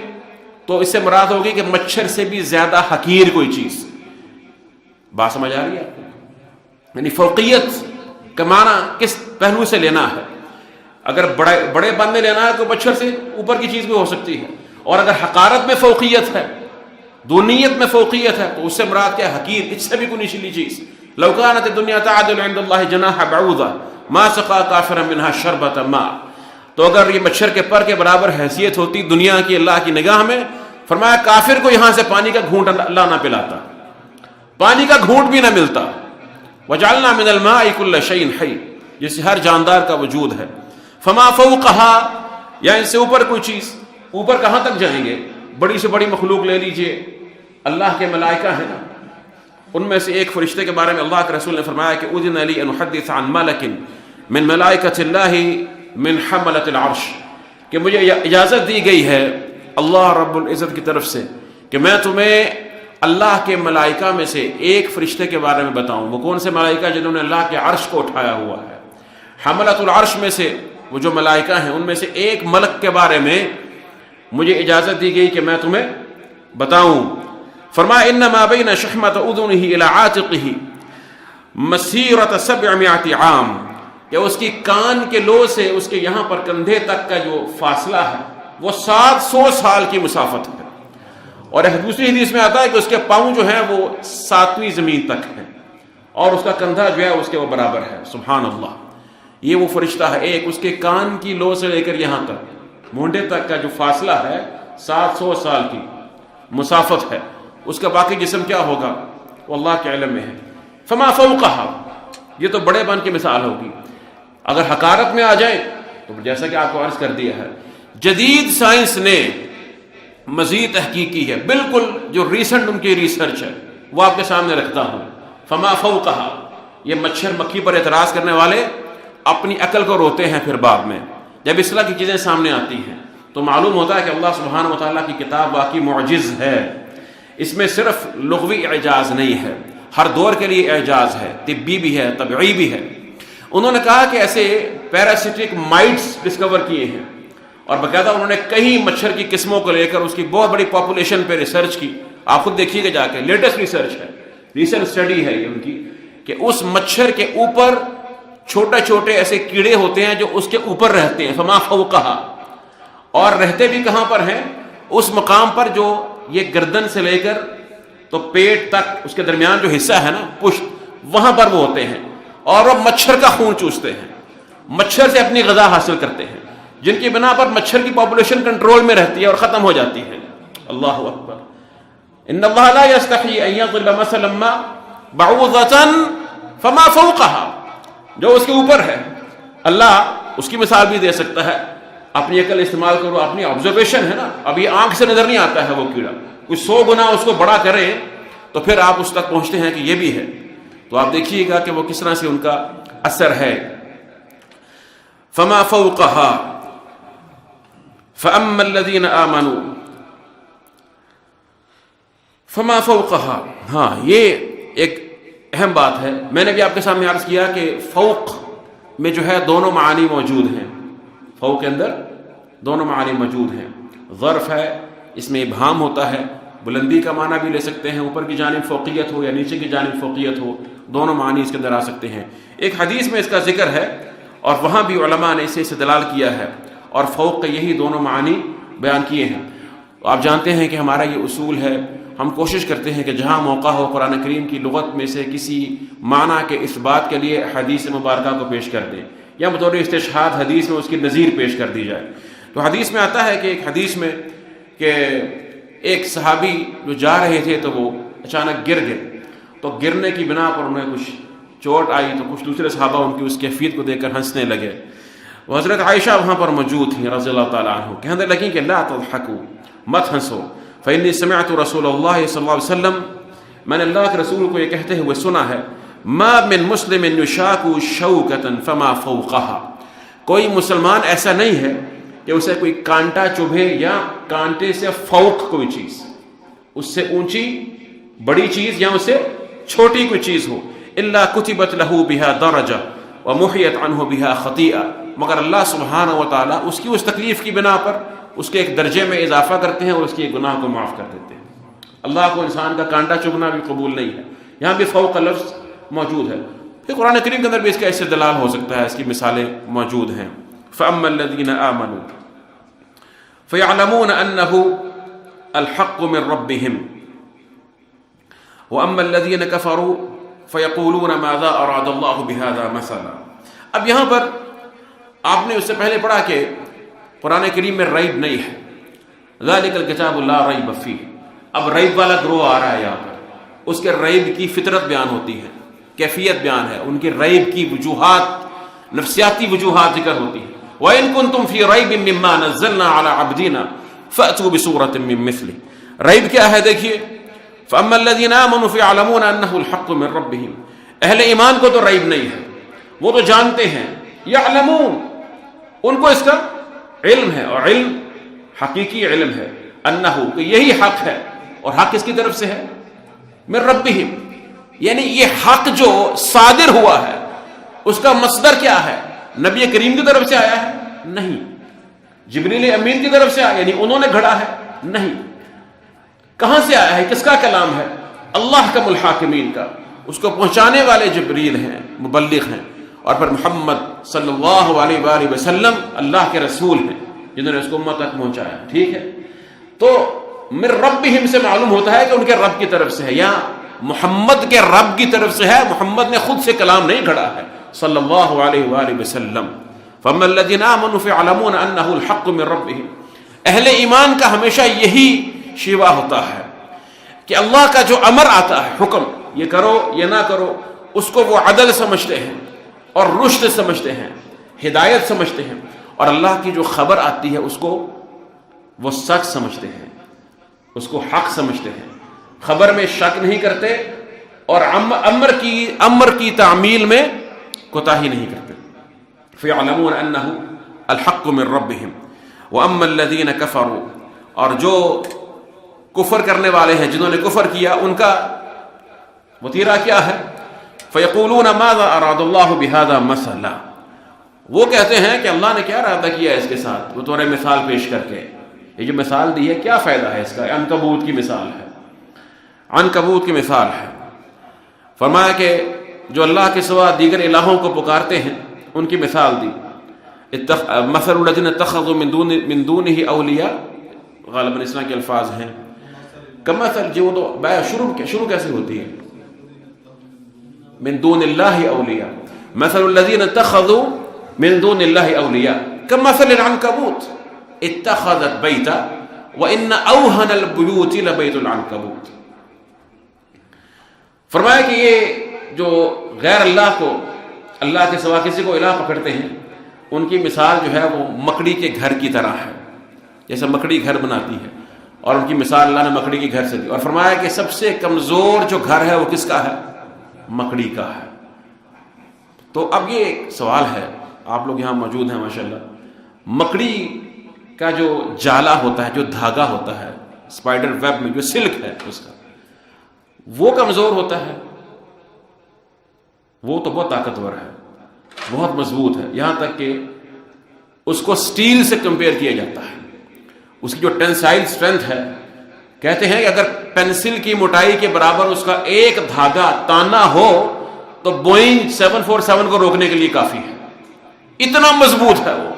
تو اس سے مراد ہوگی کہ مچھر سے بھی زیادہ حقیر کوئی چیز. بات سمجھ آ رہی ہے آپ کو؟ یعنی فوقیت کا معنی کس پہلو سے لینا ہے. اگر بڑے پن میں لینا ہے تو مچھر سے اوپر کی چیز بھی ہو سکتی ہے، اور اگر حقارت میں فوقیت ہے، دونیت میں فوقیت ہے، تو اس سے مراد کیا؟ حقیر، اس سے بھی کوئی نچلی چیز. لو كانت الدنيا تعدل عند الله جناح بعوضة ما سقى كافرا منها شربة ماء، تو اگر یہ مچھر کے پر کے برابر حیثیت ہوتی دنیا کی اللہ کی نگاہ میں، فرمایا کافر کو یہاں سے پانی کا گھونٹ اللہ نہ پلاتا، پانی کا گھونٹ بھی نہ ملتا. وجعلنا من الماء كل شيء حي، جس سے ہر جاندار کا وجود ہے. فما فوقها، یا ان سے اوپر کوئی چیز. اوپر کہاں تک جائیں گے؟ بڑی سے بڑی مخلوق لے لیجئے، اللہ کے ملائکہ ہیں نا، ان میں سے ایک فرشتے کے بارے میں اللہ کے رسول نے فرمایا کہ اذن لی ان احدث عن ملک من ملائکۃ اللہ من حملۃ العرش، کہ مجھے اجازت دی گئی ہے اللہ رب العزت کی طرف سے کہ میں تمہیں اللہ کے ملائکہ میں سے ایک فرشتے کے بارے میں بتاؤں. وہ کون سے ملائکہ؟ جنہوں نے اللہ کے عرش کو اٹھایا ہوا ہے. حملۃ العرش میں سے وہ جو ملائکہ ہیں ان میں سے ایک ملک کے بارے میں مجھے اجازت دی گئی کہ میں تمہیں بتاؤں. فرمایا انما بین شحمۃ اذنہ الی عاتقہ مسیرۃ 700 عام، کہ اس کی کان کے لو سے اس کے یہاں پر کندھے تک کا جو فاصلہ ہے وہ 700 سال کی مسافت ہے. اور دوسری حدیث میں آتا ہے کہ اس کے پاؤں جو ہیں وہ 7ویں زمین تک ہیں، اور اس کا کندھا جو ہے اس کے وہ برابر ہے. سبحان اللہ، یہ وہ فرشتہ ہے ایک. اس کے کان کی لو سے لے کر یہاں تک مونڈے تک کا جو فاصلہ ہے 700 سال کی مسافت ہے. اس کا باقی جسم کیا ہوگا وہ اللہ کے علم میں ہے. فما فوقها، یہ تو بڑے پن کی مثال ہوگی. اگر حقارت میں آ جائیں تو جیسا کہ آپ کو عرض کر دیا ہے، جدید سائنس نے مزید تحقیق کی ہے، بالکل جو ریسنٹ ان کی ریسرچ ہے وہ آپ کے سامنے رکھتا ہوں. فما فوقها، یہ مچھر مکھی پر اعتراض کرنے والے اپنی عقل کو روتے ہیں. پھر بعد میں جب اس طرح کی چیزیں سامنے آتی ہیں تو معلوم ہوتا ہے کہ اللہ سبحانہ و تعالیٰ کی کتاب واقعی معجز ہے. اس میں صرف لغوی اعجاز نہیں ہے، ہر دور کے لیے اعجاز ہے، طبی بھی ہے، طبعی بھی ہے. انہوں نے کہا کہ ایسے پیراسیٹک مائٹس ڈسکور کیے ہیں، اور باقاعدہ انہوں نے کئی مچھر کی قسموں کو لے کر اس کی بہت بڑی پاپولیشن پہ ریسرچ کی. آپ خود دیکھیے گا جا کے، لیٹسٹ ریسرچ ہے، ریسنٹ اسٹڈی ہے یہ ان کی، کہ اس مچھر کے اوپر چھوٹے چھوٹے ایسے کیڑے ہوتے ہیں جو اس کے اوپر رہتے ہیں، فما فوقہا، اور رہتے بھی کہاں پر ہیں؟ اس مقام پر جو یہ گردن سے لے کر تو پیٹ تک اس کے درمیان جو حصہ ہے نا، پشت، وہاں پر وہ ہوتے ہیں، اور وہ مچھر کا خون چوستے ہیں، مچھر سے اپنی غذا حاصل کرتے ہیں، جن کی بنا پر مچھر کی پاپولیشن کنٹرول میں رہتی ہے اور ختم ہو جاتی ہے۔ اللہ اکبر۔ ان اللہ لا یستحی ان یضرب مثلا ما بعوضۃ فما فوقها، جو اس کے اوپر ہے اللہ اس کی مثال بھی دے سکتا ہے۔ اپنی عقل استعمال کرو، اپنی آبزرویشن ہے نا، اب یہ آنکھ سے نظر نہیں آتا ہے وہ کیڑا، کچھ 100 گنا اس کو بڑا کرے تو پھر آپ اس تک پہنچتے ہیں کہ یہ بھی ہے، تو آپ دیکھیے گا کہ وہ کس طرح سے ان کا اثر ہے۔ فما فوقها فاما الذين آمنوا فما فوقها، ہاں یہ ایک اہم بات ہے۔ میں نے بھی آپ کے سامنے عرض کیا کہ فوق میں جو ہے دونوں معانی موجود ہیں، فوق کے اندر دونوں معانی موجود ہیں۔ ظرف ہے، اس میں ابہام ہوتا ہے، بلندی کا معنی بھی لے سکتے ہیں، اوپر کی جانب فوقیت ہو یا نیچے کی جانب فوقیت ہو، دونوں معنی اس کے اندر آ سکتے ہیں۔ ایک حدیث میں اس کا ذکر ہے اور وہاں بھی علماء نے اسے استدلال کیا ہے اور فوق کے یہی دونوں معنی بیان کیے ہیں۔ آپ جانتے ہیں کہ ہمارا یہ اصول ہے، ہم کوشش کرتے ہیں کہ جہاں موقع ہو قرآن کریم کی لغت میں سے کسی معنی کے اس بات کے لیے حدیث مبارکہ کو پیش کر دیں، یا بطور استشہاد حدیث میں اس کی نظیر پیش کر دی جائے۔ تو حدیث میں آتا ہے کہ ایک حدیث میں کہ ایک صحابی جو جا رہے تھے تو وہ اچانک گر گئے، تو گرنے کی بنا پر انہیں کچھ چوٹ آئی، تو کچھ دوسرے صحابہ ان کی اس کیفیت کو دیکھ کر ہنسنے لگے۔ وہ حضرت عائشہ وہاں پر موجود تھیں رضی اللہ تعالیٰ عنہ، کہنے لگیں کہ لا تضحکوا، مت ہنسو، فإنی سمعت رسول اللہ صلی اللہ علیہ وسلم، میں نے اللہ کے رسول کو یہ کہتے ہوئے سنا ہے، ما من مسلم یشاک شوکۃ فما فوقها، کوئی مسلمان ایسا نہیں ہے کہ اسے کوئی کانٹا چبھے یا کانٹے سے فوق کوئی چیز، اس سے اونچی بڑی چیز یا اس سے چھوٹی کوئی چیز ہو، الا کتبت له بها درجہ ومحیت عنہ بها خطیئہ، مگر اللہ سبحانہ و تعالیٰ اس کی اس تکلیف کی بنا پر اس کے ایک درجے میں اضافہ کرتے ہیں اور اس کے گناہ کو معاف کر دیتے ہیں۔ اللہ کو انسان کا کانٹا چبھنا بھی قبول نہیں ہے، یہاں بھی فوق کا لفظ موجود ہے۔ پھر قرآن کریم کے اندر بھی اس کا استدلال ہو سکتا ہے، اس کی مثالیں موجود ہیں۔ فَأَمَّا الَّذِينَ آمَنُوا فَيَعْلَمُونَ أَنَّهُ الْحَقُّ مِنْ رَبِّهِمْ وَأَمَّا الَّذِينَ كَفَرُوا فَيَقُولُونَ مَاذَا أَرَادَ اللَّهُ بِهَذَا مَثَلًا۔ اب یہاں پر آپ نے اس سے پہلے پڑھا کہ قرآن کریم میں ریب نہیں ہے، ذَلِكَ الْكِتَابُ لَا رَيْبَ فِيهِ، اب ریب والا گروہ آ رہا ہے یہاں پر، اس کے ریب کی فطرت بیان ہوتی ہے، کیفیت بیان ہے، ان کے ریب کی وجوہات، نفسیاتی وجوہات ذکر ہوتی ہیں۔ وَإِن كُنتُمْ فِي رَيْبٍ مِّمَّا نَزَّلْنَا عَلَىٰ عَبْدِنَا فَأْتُوا بِسُورَةٍ مِّن مِّثْلِهِ، ریب کیا ہے دیکھیے، فَأَمَّا الَّذِينَ آمَنُوا فَيَعْلَمُونَ أَنَّهُ الْحَقُّ مِن رَّبِّهِمْ، اہل ایمان کو تو ریب نہیں ہے، وہ تو جانتے ہیں، یعلمون، ان کو اس کا علم ہے، اور علم حقیقی علم ہے، انہو کہ یہی حق ہے، اور حق کس کی طرف سے ہے؟ من ربہم، یعنی یہ حق جو صادر ہوا ہے اس کا مصدر کیا ہے؟ نبی کریم کی طرف سے آیا ہے؟ نہیں۔ جبریل امین کی طرف سے آیا یعنی انہوں نے گھڑا ہے؟ نہیں۔ کہاں سے آیا ہے؟ کس کا کلام ہے؟ اللہ کا الحاکمین کا، اس کو پہنچانے والے جبریل ہیں، مبلغ ہیں، اور پھر محمد صلی اللہ علیہ وآلہ وسلم اللہ کے رسول ہیں جنہوں نے اس کو امت تک پہنچایا، ٹھیک ہے؟ تو من ربہم سے معلوم ہوتا ہے کہ ان کے رب کی طرف سے ہے، یا محمد کے رب کی طرف سے ہے، محمد نے خود سے کلام نہیں گھڑا ہے صلی اللہ علیہ وآلہ وسلم۔ فَأَمَّا الَّذِينَ آمَنُوا فَيَعْلَمُونَ أَنَّهُ الْحَقُّ مِن رَّبِّهِمْ، اہل ایمان کا ہمیشہ یہی شیوا ہوتا ہے کہ اللہ کا جو امر آتا ہے، حکم، یہ کرو یہ نہ کرو، اس کو وہ عدل سمجھتے ہیں اور رشد سمجھتے ہیں، ہدایت سمجھتے ہیں، اور اللہ کی جو خبر آتی ہے اس کو وہ سچ سمجھتے ہیں، اس کو حق سمجھتے ہیں، خبر میں شک نہیں کرتے، اور امر کی تعمیل میں کوتاہی نہیں کرتے۔ فَيَعْلَمُونَ أَنَّهُ الْحَقُّ مِن رَّبِّهِمْ وَأَمَّا الَّذِينَ كَفَرُوا، اور جو کفر کرنے والے ہیں، جنہوں نے کفر کیا، ان کا وتیرہ کیا ہے؟ فَيَقُولُونَ مَاذَا أَرَادَ اللَّهُ بِهَذَا مَثَلًا، وہ کہتے ہیں کہ اللہ نے کیا ارادہ کیا ہے اس کے ساتھ، وہ بطور مثال پیش کر کے، یہ جو مثال دی ہے کیا فائدہ ہے اس کا؟ عنکبوت کی مثال ہے، عنکبوت کی مثال ہے۔ فرمایا کہ جو اللہ کے سوا دیگر الہوں کو پکارتے ہیں ان کی مثال دی. مثل الذین اتخذوا من دونہ اولیاء، غالباً اس طرح کے الفاظ ہیں. کمثل، جو تو شروع کیسے ہوتی ہے؟ من دون اللہ اولیاء. مثل الذین اتخذوا من دون اللہ اولیاء کمثل العنکبوت اتخذت بیتا وان اوہن البیوت لبیت العنکبوت. فرمایا کہ یہ جو غیر اللہ کو، اللہ کے سوا کسی کو الہ پکڑتے ہیں، ان کی مثال جو ہے وہ مکڑی کے گھر کی طرح ہے. جیسے مکڑی گھر بناتی ہے، اور ان کی مثال اللہ نے مکڑی کے گھر سے دی. اور فرمایا کہ سب سے کمزور جو گھر ہے وہ کس کا ہے؟ مکڑی کا ہے. تو اب یہ ایک سوال ہے، آپ لوگ یہاں موجود ہیں ماشاءاللہ. مکڑی کا جو جالا ہوتا ہے، جو دھاگا ہوتا ہے اسپائڈر ویب میں، جو سلک ہے اس کا، وہ کمزور ہوتا ہے؟ وہ تو بہت طاقتور ہے، بہت مضبوط ہے. یہاں تک کہ اس کو سٹیل سے کمپیئر کیا جاتا ہے. اس کی جو ٹینسائل اسٹرینتھ ہے، کہتے ہیں کہ اگر پینسل کی موٹائی کے برابر اس کا ایک دھاگا تانا ہو تو بوئنگ 747 کو روکنے کے لیے کافی ہے. اتنا مضبوط ہے وہ،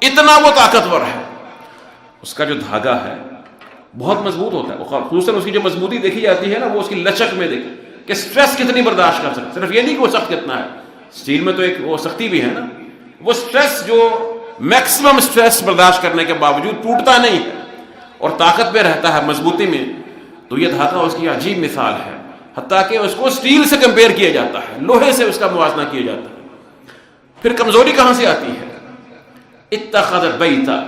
اتنا وہ طاقتور ہے. اس کا جو دھاگا ہے بہت مضبوط ہوتا ہے. خصوصاً اس کی جو مضبوطی دیکھی جاتی ہے نا، وہ اس کی لچک میں دیکھیں کہ سٹریس کتنی برداشت کر سکتے. صرف یہ نہیں کہ وہ سخت کتنا ہے، اسٹیل میں تو ایک وہ سختی بھی ہے نا. وہ سٹریس جو میکسیمم سٹریس برداشت کرنے کے باوجود ٹوٹتا نہیں ہے اور طاقت میں رہتا ہے، مضبوطی میں. تو یہ دھاگا اس کی عجیب مثال ہے، حتیٰ کہ اس کو سٹیل سے کمپیئر کیا جاتا ہے، لوہے سے اس کا موازنہ کیا جاتا ہے. پھر کمزوری کہاں سے آتی ہے؟ اتخذت بیتا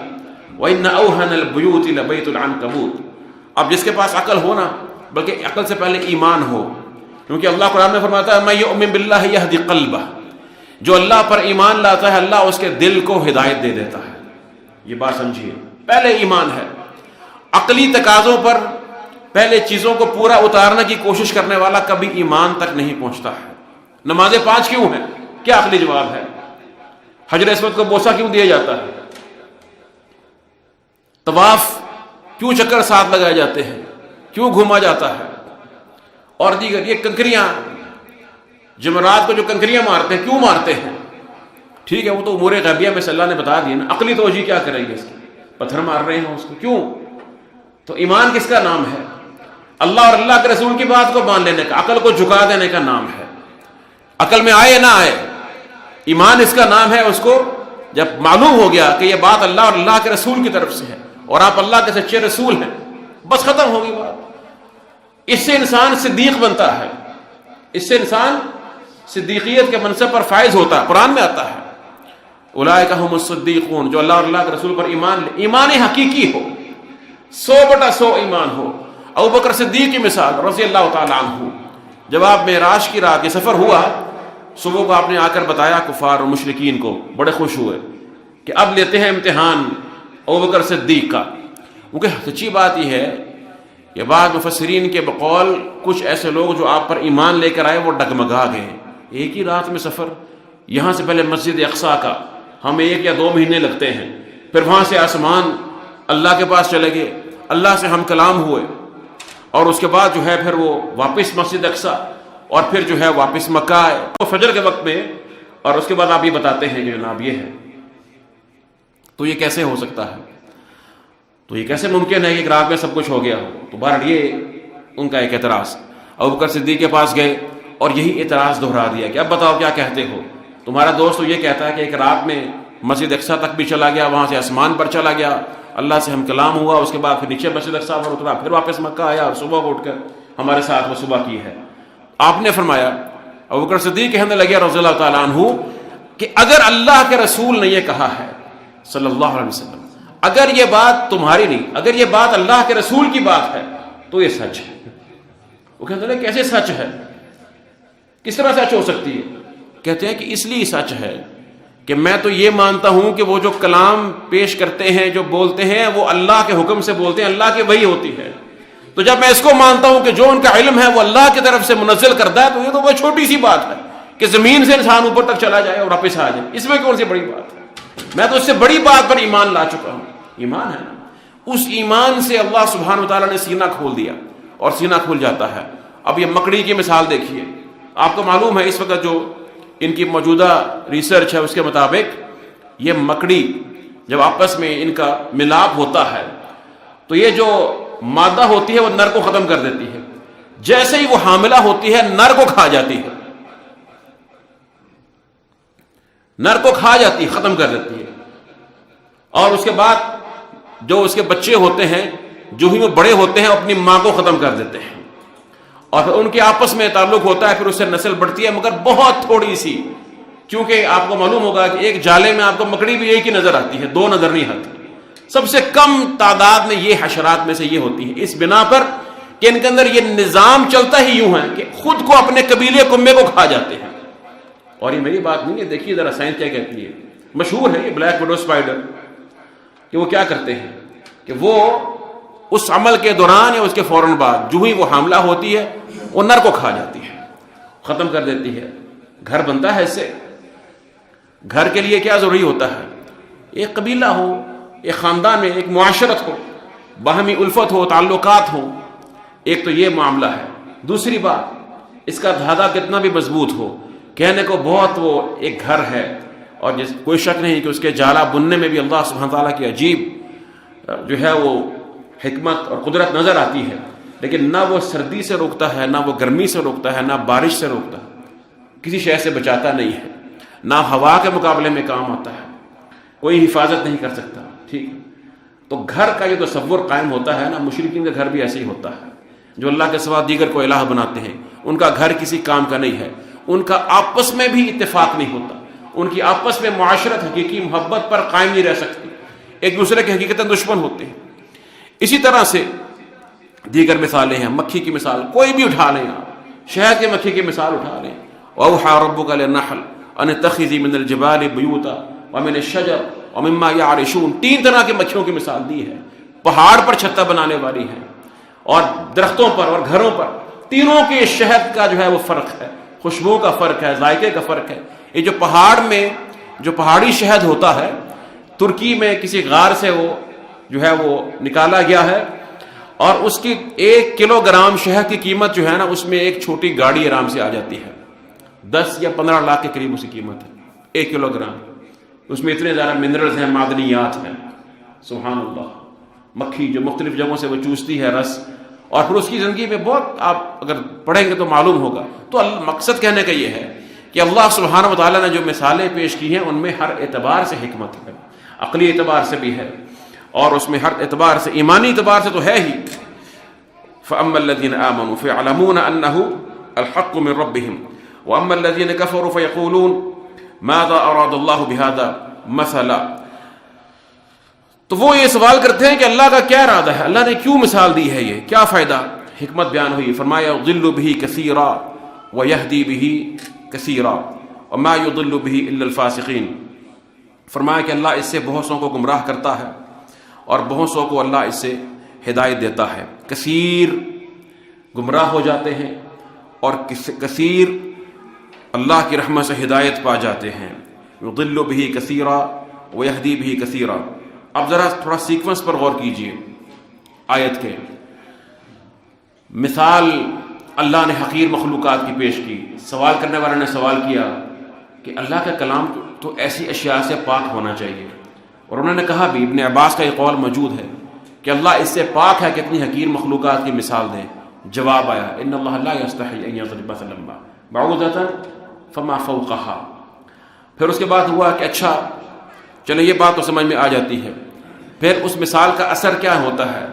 وان اوہن البیوت لبیت العنکبوت. اب جس کے پاس عقل ہو نا، بلکہ عقل سے پہلے ایمان ہو، کیونکہ اللہ قرآن میں فرماتا ہے من یؤمن باللہ یہدی قلبہ. جو اللہ پر ایمان لاتا ہے اللہ اس کے دل کو ہدایت دے دیتا ہے. یہ بات سمجھیے، پہلے ایمان ہے. عقلی تقاضوں پر پہلے چیزوں کو پورا اتارنے کی کوشش کرنے والا کبھی ایمان تک نہیں پہنچتا ہے. نمازیں 5 کیوں ہیں؟ کیا عقلی جواب ہے؟ حجر اسود کو بوسہ کیوں دیا جاتا ہے؟ طواف کیوں چکر 7 لگائے جاتے ہیں؟ کیوں گھوما جاتا ہے؟ اور دیگر یہ کنکریاں، جمعرات کو جو کنکریاں مارتے ہیں، کیوں مارتے ہیں؟ ٹھیک ہے، وہ تو امور غیبیہ میں سے اللہ نے بتا دیا نا. عقلی توجہ کیا کریں گے اس کی؟ پتھر مار رہے ہیں اس کو، کیوں؟ تو ایمان کس کا نام ہے؟ اللہ اور اللہ کے رسول کی بات کو مان لینے کا، عقل کو جھکا دینے کا نام ہے. عقل میں آئے نہ آئے، ایمان اس کا نام ہے. اس کو جب معلوم ہو گیا کہ یہ بات اللہ اور اللہ کے رسول کی طرف سے ہے اور آپ اللہ کے سچے رسول ہیں، بس ختم ہوگی بات. اس سے انسان صدیق بنتا ہے، اس سے انسان صدیقیت کے منصب پر فائز ہوتا ہے. قرآن میں آتا ہے اولئک ھم الصدیقون، جو اللہ اور اللہ کے رسول پر ایمان حقیقی ہو، 100/100 ایمان ہو. ابوبکر صدیق کی مثال رضی اللہ تعالی عنہ، جب آپ معراج کی رات یہ سفر ہوا، صبح کو آپ نے آ کر بتایا کفار اور مشرکین کو، بڑے خوش ہوئے کہ اب لیتے ہیں امتحان ابوبکر صدیق کا. کیونکہ سچی بات یہ ہے، یہ بات مفسرین کے بقول کچھ ایسے لوگ جو آپ پر ایمان لے کر آئے وہ ڈگمگا گئے. ایک ہی رات میں سفر، یہاں سے پہلے مسجد اقصیٰ کا ہمیں 1 یا 2 مہینے لگتے ہیں، پھر وہاں سے آسمان اللہ کے پاس چلے گئے، اللہ سے ہم کلام ہوئے، اور اس کے بعد جو ہے پھر وہ واپس مسجد اقصیٰ، اور پھر جو ہے واپس مکہ آئے فجر کے وقت میں، اور اس کے بعد آپ یہ بتاتے ہیں کہ جناب یہ ہے. تو یہ کیسے ہو سکتا ہے؟ تو یہ کیسے ممکن ہے کہ ایک رات میں سب کچھ ہو گیا ہو؟ تو بہرحال یہ ان کا ایک اعتراض. ابوبکر صدیق کے پاس گئے اور یہی اعتراض دہرا دیا کہ اب بتاؤ کیا کہتے ہو؟ تمہارا دوست تو یہ کہتا ہے کہ ایک رات میں مسجد اقصیٰ تک بھی چلا گیا، وہاں سے آسمان پر چلا گیا، اللہ سے ہم کلام ہوا، اس کے بعد پھر نیچے مسجد اقصیٰ پر اترا، پھر واپس مکہ آیا اور صبح اٹھ کر ہمارے ساتھ وہ صبح کی ہے. آپ نے فرمایا، ابوبکر صدیق کہنے لگے رضی اللہ تعالیٰ عنہ کہ اگر اللہ کے رسول نے یہ کہا ہے صلی اللہ علیہ وسلم، اگر یہ بات تمہاری نہیں، اگر یہ بات اللہ کے رسول کی بات ہے تو یہ سچ ہے. وہ کہتے ہیں کیسے سچ ہے؟ کس طرح سچ ہو سکتی ہے؟ کہتے ہیں کہ اس لیے سچ ہے کہ میں تو یہ مانتا ہوں کہ وہ جو کلام پیش کرتے ہیں، جو بولتے ہیں، وہ اللہ کے حکم سے بولتے ہیں، اللہ کی وحی ہوتی ہے. تو جب میں اس کو مانتا ہوں کہ جو ان کا علم ہے وہ اللہ کی طرف سے منزل کرتا ہے، تو یہ تو بہت چھوٹی سی بات ہے کہ زمین سے انسان اوپر تک چلا جائے اور واپس آ جائے، اس میں کون سی بڑی بات ہے؟ میں تو اس سے بڑی بات پر ایمان لا چکا ہوں. ایمان ہے نا، اس ایمان سے اللہ سبحانہ و تعالیٰ نے سینہ کھول دیا اور سینہ کھل جاتا ہے. اب یہ مکڑی کی مثال دیکھیے، آپ کو معلوم ہے اس وقت جو ان کی موجودہ ریسرچ ہے اس کے مطابق یہ مکڑی جب آپس میں ان کا ملاپ ہوتا ہے تو یہ جو مادہ ہوتی ہے وہ نر کو ختم کر دیتی ہے، جیسے ہی وہ حاملہ ہوتی ہے نر کو کھا جاتی ہے، نر کو کھا جاتی ہے، ختم کر دیتی ہے، اور اس کے بعد جو اس کے بچے ہوتے ہیں جو ہی وہ بڑے ہوتے ہیں اپنی ماں کو ختم کر دیتے ہیں، اور پھر ان کے آپس میں تعلق ہوتا ہے، پھر اس سے نسل بڑھتی ہے مگر بہت تھوڑی سی، کیونکہ آپ کو معلوم ہوگا کہ ایک جالے میں آپ کو مکڑی بھی ایک ہی نظر آتی ہے، دو نظر نہیں آتی، سب سے کم تعداد میں یہ حشرات میں سے یہ ہوتی ہے، اس بنا پر کہ ان کے اندر یہ نظام چلتا ہی یوں ہے کہ خود کو اپنے قبیلے کنبے کو کھا جاتے ہیں۔ اور یہ میری بات نہیں ہے، دیکھیے ذرا سائنس کیا کہتی ہے، مشہور ہے یہ بلیک وڈو اسپائڈر، کہ وہ کیا کرتے ہیں کہ وہ اس عمل کے دوران یا اس کے فوراً بعد جو ہی وہ حاملہ ہوتی ہے وہ نر کو کھا جاتی ہے، ختم کر دیتی ہے۔ گھر بنتا ہے اس سے، گھر کے لیے کیا ضروری ہوتا ہے؟ ایک قبیلہ ہو، ایک خاندان میں ایک معاشرت ہو، باہمی الفت ہو، تعلقات ہوں، ایک تو یہ معاملہ ہے۔ دوسری بات، اس کا دھاگا کتنا بھی مضبوط ہو، کہنے کو بہت وہ ایک گھر ہے، اور کوئی شک نہیں کہ اس کے جالا بننے میں بھی اللہ سبحانہ تعالیٰ کی عجیب جو ہے وہ حکمت اور قدرت نظر آتی ہے، لیکن نہ وہ سردی سے روکتا ہے، نہ وہ گرمی سے روکتا ہے، نہ بارش سے روکتا ہے، کسی شے سے بچاتا نہیں ہے، نہ ہوا کے مقابلے میں کام آتا ہے، کوئی حفاظت نہیں کر سکتا، ٹھیک ہے۔ تو گھر کا یہ تصور قائم ہوتا ہے نا، مشرکین کا گھر بھی ایسے ہی ہوتا ہے، جو اللہ کے سوا دیگر کو الہ بناتے ہیں، ان کا گھر کسی کام کا نہیں ہے، ان کا آپس میں بھی اتفاق نہیں ہوتا، ان کی آپس میں معاشرت حقیقی محبت پر قائم نہیں رہ سکتی، ایک دوسرے کے حقیقتاً دشمن ہوتے ہیں۔ اسی طرح سے دیگر مثالیں ہیں، مکھی کی مثال کوئی بھی اٹھا لیں آپ، شہد کے مکھی کی مثال اٹھا لیں، وَأَوْحَىٰ رَبُّكَ لِلنَّحْلِ أَنِ اتَّخِذِي مِنَ الْجِبَالِ بُيُوتًا وَمِنَ الشَّجَرِ وَمِمَّا يَعْرِشُونَ، 3 طرح کی مکھیوں کی مثال دی ہے، پہاڑ پر چھتا بنانے والی ہے، اور درختوں پر اور گھروں پر، تینوں کے شہد کا جو ہے وہ فرق ہے، خوشبو کا فرق ہے، ذائقے کا فرق ہے۔ یہ جو پہاڑ میں جو پہاڑی شہد ہوتا ہے، ترکی میں کسی غار سے وہ جو ہے وہ نکالا گیا ہے، اور اس کی 1 کلو گرام شہد کی قیمت جو ہے نا، اس میں ایک چھوٹی گاڑی آرام سے آ جاتی ہے، 10 یا 15 لاکھ کے قریب اس کی قیمت ہے 1 کلو گرام، اس میں اتنے زیادہ منرلز ہیں، معدنیات ہیں، سبحان اللہ۔ مکھی جو مختلف جگہوں سے وہ چوستی ہے رس، اور پھر اس کی زندگی میں بہت، آپ اگر پڑھیں گے تو معلوم ہوگا۔ تو مقصد کہنے کا یہ ہے کہ اللہ سبحانہ و تعالیٰ نے جو مثالیں پیش کی ہیں ان میں ہر اعتبار سے حکمت ہے، عقلی اعتبار سے بھی ہے، اور اس میں ہر اعتبار سے، ایمانی اعتبار سے تو ہے ہی۔ فَأَمَّا الَّذِينَ آمَنُوا فَيَعْلَمُونَ أَنَّهُ الْحَقُّ مِنْ رَبِّهِمْ وَأَمَّا الَّذِينَ كَفَرُوا فَيَقُولُونَ مَاذَا أَرَادَ اللَّهُ بِهَذَا مَثَلًا، تو وہ یہ سوال کرتے ہیں کہ اللہ کا کیا ارادہ ہے، اللہ نے کیوں مثال دی ہے، یہ کیا فائدہ؟ حکمت بیان ہوئی، فرمایا يُضِلُّ بِهِ كَثِيرًا وَيَهْدِي بِهِ كَثِيرًا وَمَا يُضِلُّ بِهِ إِلَّا الْفَاسِقِينَ، فرمایا کہ اللہ اس سے بہت سو کو گمراہ کرتا ہے اور بہت سو کو اللہ اس سے ہدایت دیتا ہے۔ کثیر گمراہ ہو جاتے ہیں اور کثیر اللہ کی رحمت سے ہدایت پا جاتے ہیں۔ یضل بہ کثیرا ویہدی بہ کثیرا۔ اب ذرا تھوڑا سیکوینس پر غور کیجئے آیت کے۔ مثال اللہ نے حقیر مخلوقات کی پیش کی، سوال کرنے والے نے سوال کیا کہ اللہ کا کلام تو ایسی اشیاء سے پاک ہونا چاہیے، اور انہوں نے کہا بھی، ابن عباس کا یہ قول موجود ہے کہ اللہ اس سے پاک ہے کہ اتنی حقیر مخلوقات کی مثال دیں۔ جواب آیا ان اللہ لا یستحی ان یضرب مثلا بعوضۃ فما فوقها۔ پھر اس کے بعد ہوا کہ اچھا چلو یہ بات تو سمجھ میں آ جاتی ہے، پھر اس مثال کا اثر کیا ہوتا ہے؟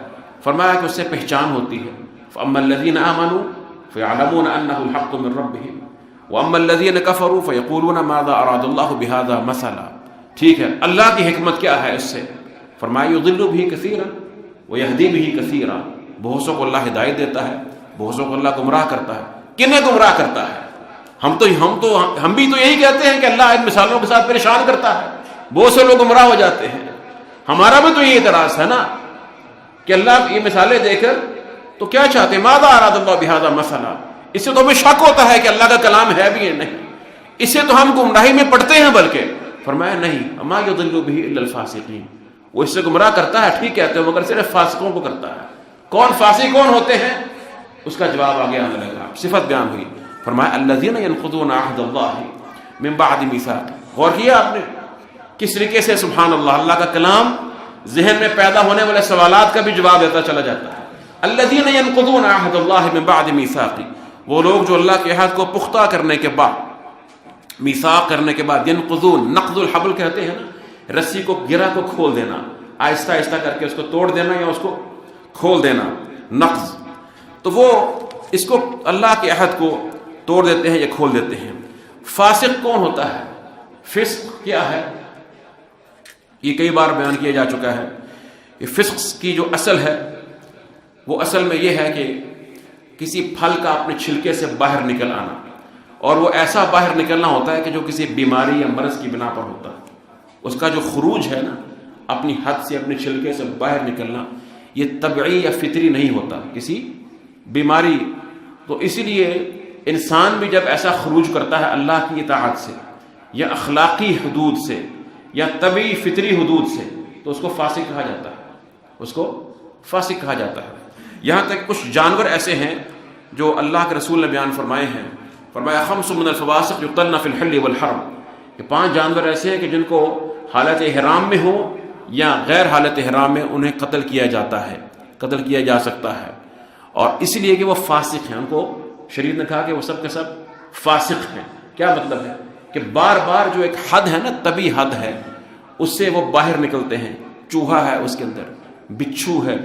فرمایا کہ اس سے پہچان ہوتی ہے۔ فاما الذین آمنوا فیعلمون انہ الحق من ربہم واما الذین کفروا فیقولون ماذا اراد اللہ بہذا مثلا۔ ٹھیک ہے، اللہ کی حکمت کیا ہے اس سے؟ فرمایا یضل بہ کثیرا ویہدی بہ کثیرا، بہت سو کو اللہ ہدایت دیتا ہے، بہت سو کو اللہ گمراہ کرتا ہے۔ کنہیں گمراہ کرتا ہے؟ ہم بھی تو یہی کہتے ہیں کہ اللہ ان مثالوں کے ساتھ پریشان کرتا ہے، بہت سے لوگ گمراہ ہو جاتے ہیں۔ ہمارا بھی تو یہ اعتراض ہے نا کہ اللہ یہ مثالیں دے کر تو کیا چاہتے ہیں؟ ماذا اراد اللہ بہذا مثلا۔ اس سے تو ہمیں شک ہوتا ہے کہ اللہ کا کلام ہے بھی یا نہیں، اس سے تو ہم گمراہی میں پڑتے ہیں۔ بلکہ فرمایا نہیں، اما یضل بہ الا الفاسقین، وہ اس سے گمراہ کرتا ہے، ٹھیک کہتے ہیں، مگر صرف فاسقوں کو کرتا ہے۔ کون فاسق کون ہوتے ہیں؟ اس کا جواب آگے آنے لگا، صفت بیان ہوئی۔ فرمایا الذین ینقضون عہد اللہ من بعد میثاقہ. غور کیا آپ نے کس طریقے سے سبحان اللہ اللہ کا کلام ذہن میں پیدا ہونے والے سوالات کا بھی جواب دیتا چلا جاتا ہے. الذین ینقضون عہد اللہ من بعد میثاقہ، وہ لوگ جو اللہ کے عہد کو پختہ کرنے کے بعد، میثاق کرنے کے بعد، ینقضون، نقض الحبل کہتے ہیں نا، رسی کو گرہ کو کھول دینا، آہستہ آہستہ کر کے اس کو توڑ دینا یا اس کو کھول دینا، نقض. تو وہ اس کو اللہ کے عہد کو توڑ دیتے ہیں یا کھول دیتے ہیں. فاسق کون ہوتا ہے؟ فسق کیا ہے؟ یہ کئی بار بیان کیا جا چکا ہے کہ فسق کی جو اصل ہے وہ اصل میں یہ ہے کہ کسی پھل کا اپنے چھلکے سے باہر نکل آنا، اور وہ ایسا باہر نکلنا ہوتا ہے کہ جو کسی بیماری یا مرض کی بنا پر ہوتا ہے. اس کا جو خروج ہے نا، اپنی حد سے اپنے چھلکے سے باہر نکلنا، یہ طبعی یا فطری نہیں ہوتا، کسی بیماری. تو اسی لیے انسان بھی جب ایسا خروج کرتا ہے اللہ کی اطاعت سے یا اخلاقی حدود سے یا طبعی فطری حدود سے، تو اس کو فاسق کہا جاتا ہے، اس کو فاسق کہا جاتا ہے. یہاں تک کچھ جانور ایسے ہیں جو اللہ کے رسول نے بیان فرمائے ہیں. فرمایا خمس من الفواسق یقتلن فی الحل والحرم، کہ 5 جانور ایسے ہیں کہ جن کو حالت احرام میں ہو یا غیر حالت احرام میں انہیں قتل کیا جاتا ہے، قتل کیا جا سکتا ہے. اور اس لیے کہ وہ فاسق ہیں، ان کو شریعت نے کہا کہ وہ سب کے سب فاسق ہیں. کیا مطلب ہے؟ کہ بار بار جو ایک حد ہے نا، طبی حد ہے، اس سے وہ باہر نکلتے ہیں. چوہا ہے اس کے اندر، بچھو ہے،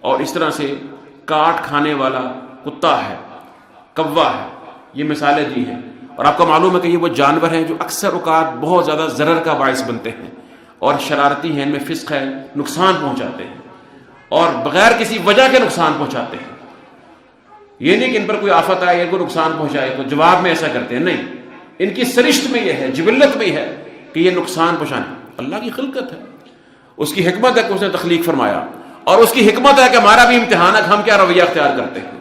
اور اس طرح سے کاٹ کھانے والا کتا ہے، کوا ہے. یہ مثالیں دی ہیں. اور آپ کو معلوم ہے کہ یہ وہ جانور ہیں جو اکثر اوقات بہت زیادہ ضرر کا باعث بنتے ہیں اور شرارتی ہیں، ان میں فسق ہے، نقصان پہنچاتے ہیں اور بغیر کسی وجہ کے نقصان پہنچاتے ہیں. یہ نہیں کہ ان پر کوئی آفت آئے ان کو نقصان پہنچائے تو جواب میں ایسا کرتے ہیں، نہیں، ان کی سرشت میں یہ ہے، جبلت میں ہے کہ یہ نقصان پہنچانے. اللہ کی خلقت ہے، اس کی حکمت ہے کہ اس نے تخلیق فرمایا، اور اس کی حکمت ہے کہ ہمارا بھی امتحان ہے کہ ہم کیا رویہ اختیار کرتے ہیں.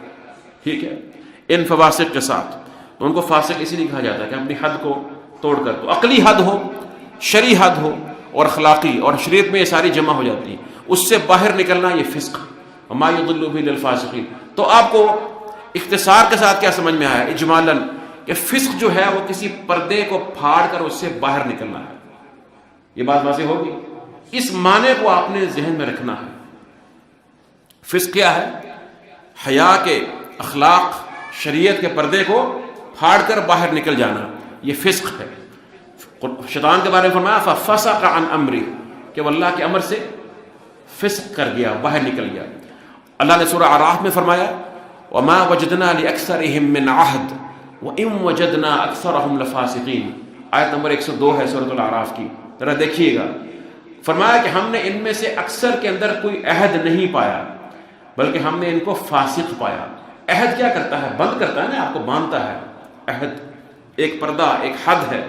ٹھیک ہے، ان فواسق کے ساتھ. تو ان کو فاسق اسی لیے کہا جاتا ہے کہ اپنی حد کو توڑ کر، تو عقلی حد ہو، شرعی حد ہو اور اخلاقی، اور شریعت میں یہ ساری جمع ہو جاتی ہیں، اس سے باہر نکلنا یہ فسق. وما یضل به للفاسقین. تو آپ کو اختصار کے ساتھ کیا سمجھ میں آیا اجمالاً کہ فسق جو ہے وہ کسی پردے کو پھاڑ کر اس سے باہر نکلنا ہے. یہ بات واضح ہوگی؟ اس معنی کو آپ نے ذہن میں رکھنا ہے. فسق کیا ہے؟ حیا کے، اخلاق، شریعت کے پردے کو پھاڑ کر باہر نکل جانا، یہ فسق ہے. شیطان کے بارے میں فرمایا فَفَسَقَ عَنْ أَمْرِهِ، کہ وہ اللہ کے امر سے فسق کر گیا، باہر نکل گیا. اللہ نے سورہ اعراف میں فرمایا وَمَا وَجَدْنَا لِأَكْثَرِهِم مِّنْ عَهْدٍ وَإِن وَجَدْنَا أَكْثَرَهُمْ لَفَاسِقِينَ. آیت نمبر 102 ہے سورۃ الاعراف کی، ذرا دیکھیے گا. فرمایا کہ ہم نے ان میں سے اکثر کے اندر کوئی عہد نہیں پایا، بلکہ ہم نے ان کو فاسق پایا. عہد کیا کرتا ہے؟ بند کرتا ہے نا، آپ کو باندھتا ہے. عہد ایک پردہ، ایک حد ہے،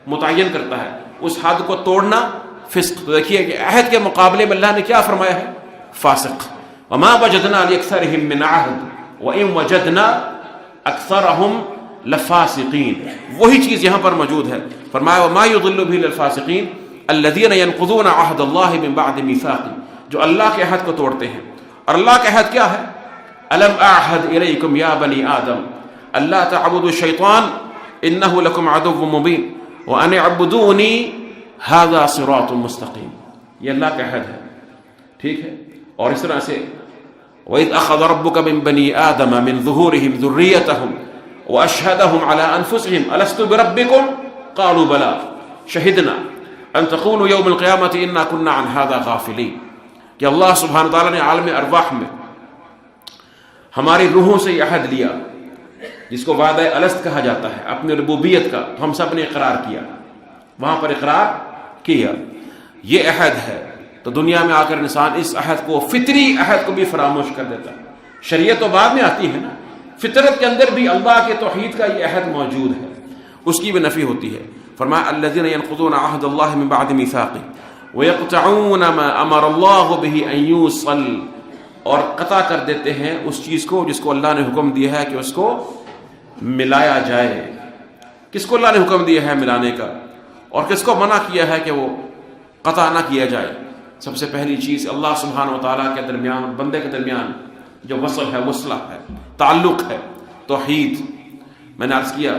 متعین کرتا ہے، اس حد کو توڑنا فسق. تو دیکھیے کہ عہد کے مقابلے میں اللہ نے کیا فرمایا ہے؟ فاسق. وما وجدنا لأكثرهم من عهد وإن وجدنا أكثرهم لفاسقين. وہی چیز یہاں پر موجود ہے. فرمایا وما يضل به للفاسقين الذين ينقضون عهد الله من بعد ميثاقه، جو اللہ کے عہد کو توڑتے ہیں. اور اللہ کا عہد کیا ہے؟ ألم أعهد إليكم يا بني آدم ألا تعبدوا الشيطان إنه لكم عدو مبين وأن اعبدوني هذا صراط مستقيم. یہ اللہ کا عہد ہے. ٹھیک ہے. اور اس طرح سے وَإِذْ أَخَذَ رَبُّكَ مِن بَنِي آدَمَ مِن ظُهُورِهِمْ ذُرِّيَّتَهُمْ وَأَشْهَدَهُمْ عَلَىٰ أَنفُسِهِمْ أَلَسْتُ بِرَبِّكُمْ قَالُوا بَلَىٰ شَهِدْنَا أَن تَقُولُوا يَوْمَ الْقِيَامَةِ إِنَّا كُنَّا عَنْ هَذَا غَافِلِينَ. کہ اللہ سبحانہ وتعالیٰ نے عالم ارواح میں ہماری روحوں سے یہ عہد لیا جس کو وعدہ الست کہا جاتا ہے، اپنی ربوبیت کا. تو ہم سب نے اقرار کیا، وہاں پر اقرار کیا، یہ عہد ہے. تو دنیا میں آ کر انسان اس عہد کو، فطری عہد کو بھی فراموش کر دیتا ہے. شریعت تو بعد میں آتی ہے نا، فطرت کے اندر بھی اللہ کے توحید کا یہ عہد موجود ہے، اس کی بھی نفی ہوتی ہے. فرمایا الذین ینقضون عہد اللہ من بعد میثاقہ ویقطعون ما امر اللہ بہ ان یوصل، اور قطع کر دیتے ہیں اس چیز کو جس کو اللہ نے حکم دیا ہے کہ اس کو ملایا جائے. کس کو اللہ نے حکم دیا ہے ملانے کا، اور کس کو منع کیا ہے کہ وہ قطع نہ کیا جائے؟ سب سے پہلی چیز اللہ سبحانہ و تعالیٰ کے درمیان، بندے کے درمیان جو وصل ہے، وصلہ ہے، تعلق ہے، توحید. میں نے عرض کیا،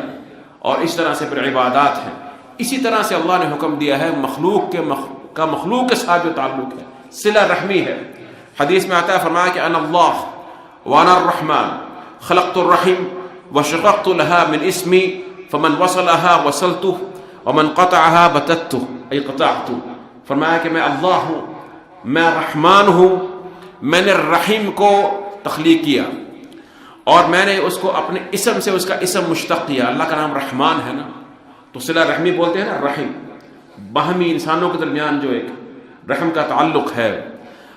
اور اس طرح سے پھر عبادات ہیں. اسی طرح سے اللہ نے حکم دیا ہے مخلوق کے ساتھ جو تعلق ہے صلہ رحمی ہے. حدیث میں آتا ہے، فرمایا کہ انا اللہ وانا الرحمن خلقت الرحم وشققت لها من اسمی فمن وصلها وصلته ومن قطعها بتته ای قطعت. فرمایا کہ میں اللہ ہوں، میں رحمان ہوں، میں نے رحیم کو تخلیق کیا اور میں نے اس کو اپنے اسم سے اس کا اسم مشتق کیا. اللہ کا نام رحمان ہے نا، تو صلہ رحمی بولتے ہیں نا، رحم باہمی انسانوں کے درمیان جو ایک رحم کا تعلق ہے.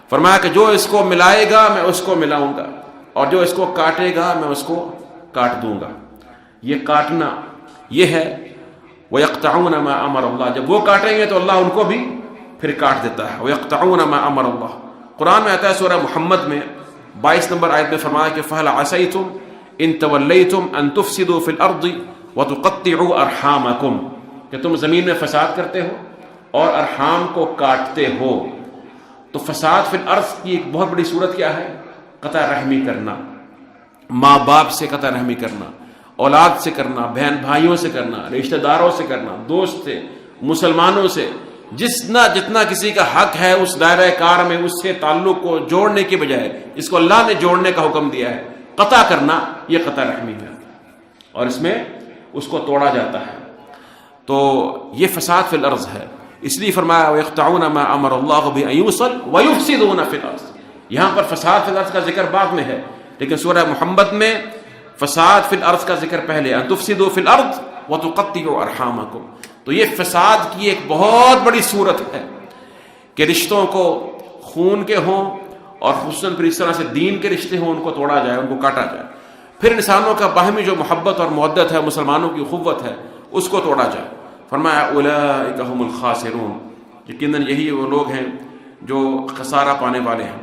فرمایا کہ جو اس کو ملائے گا میں اس کو ملاؤں گا، اور جو اس کو کاٹے گا میں اس کو کاٹ دوں گا. یہ کاٹنا یہ ہے وَيَقْطَعُونَ مَا أَمَرَ اللَّهُ. جب وہ کاٹیں گے تو اللہ ان کو بھی پھر کاٹ دیتا ہے. وَيَقْطَعُونَ مَا أَمَرَ اللَّهُ. قرآن میں آتا ہے سورہ محمد میں 22 نمبر آیت میں فرمایا کہ فَهَلْ عَسَيْتُمْ إِن تَوَلَّيْتُمْ أَن تُفْسِدُوا فِي الْأَرْضِ وَتُقَطِّعُوا أَرْحَامَكُمْ. کہ تم زمین میں فساد کرتے ہو اور ارحام کو کاٹتے ہو. تو فساد فی الارض کی ایک بہت بڑی صورت کیا ہے؟ قطع رحمی کرنا، ماں باپ سے قطع رحمی کرنا، اولاد سے کرنا، بہن بھائیوں سے کرنا، رشتہ داروں سے کرنا، دوست سے، مسلمانوں سے، جتنا کسی کا حق ہے اس دائرہ کار میں اس سے تعلق کو جوڑنے کے بجائے جس کو اللہ نے جوڑنے کا حکم دیا ہے قطع کرنا، یہ قطع رحمی ہے اور اس میں اس کو توڑا جاتا ہے. تو یہ فساد فی الارض ہے. اس لیے فرمایا وَيَقْطَعُونَ مَا أَمَرَ اللَّهُ بِأَن يُوصَلَ وَيُفْسِدُونَ فِي الْأَرْضِ. یہاں پر فساد فی الارض کا ذکر بعد میں ہے، لیکن سورہ محمد میں فساد فی الارض کا ذکر پہلے، ان تفسدوا فی الارض وتقطعوا ارحامکم. تو یہ فساد کی ایک بہت بڑی صورت ہے کہ رشتوں کو خون کے ہوں اور خصوصاً پھر اس طرح سے دین کے رشتے ہوں ان کو توڑا جائے، ان کو کاٹا جائے. پھر انسانوں کا باہمی جو محبت اور مودت ہے، مسلمانوں کی اخوت ہے، اس کو توڑا جائے. فرمایا اولئک هم الخاسرون. یقیناً یہی وہ لوگ ہیں جو خسارہ پانے والے ہیں.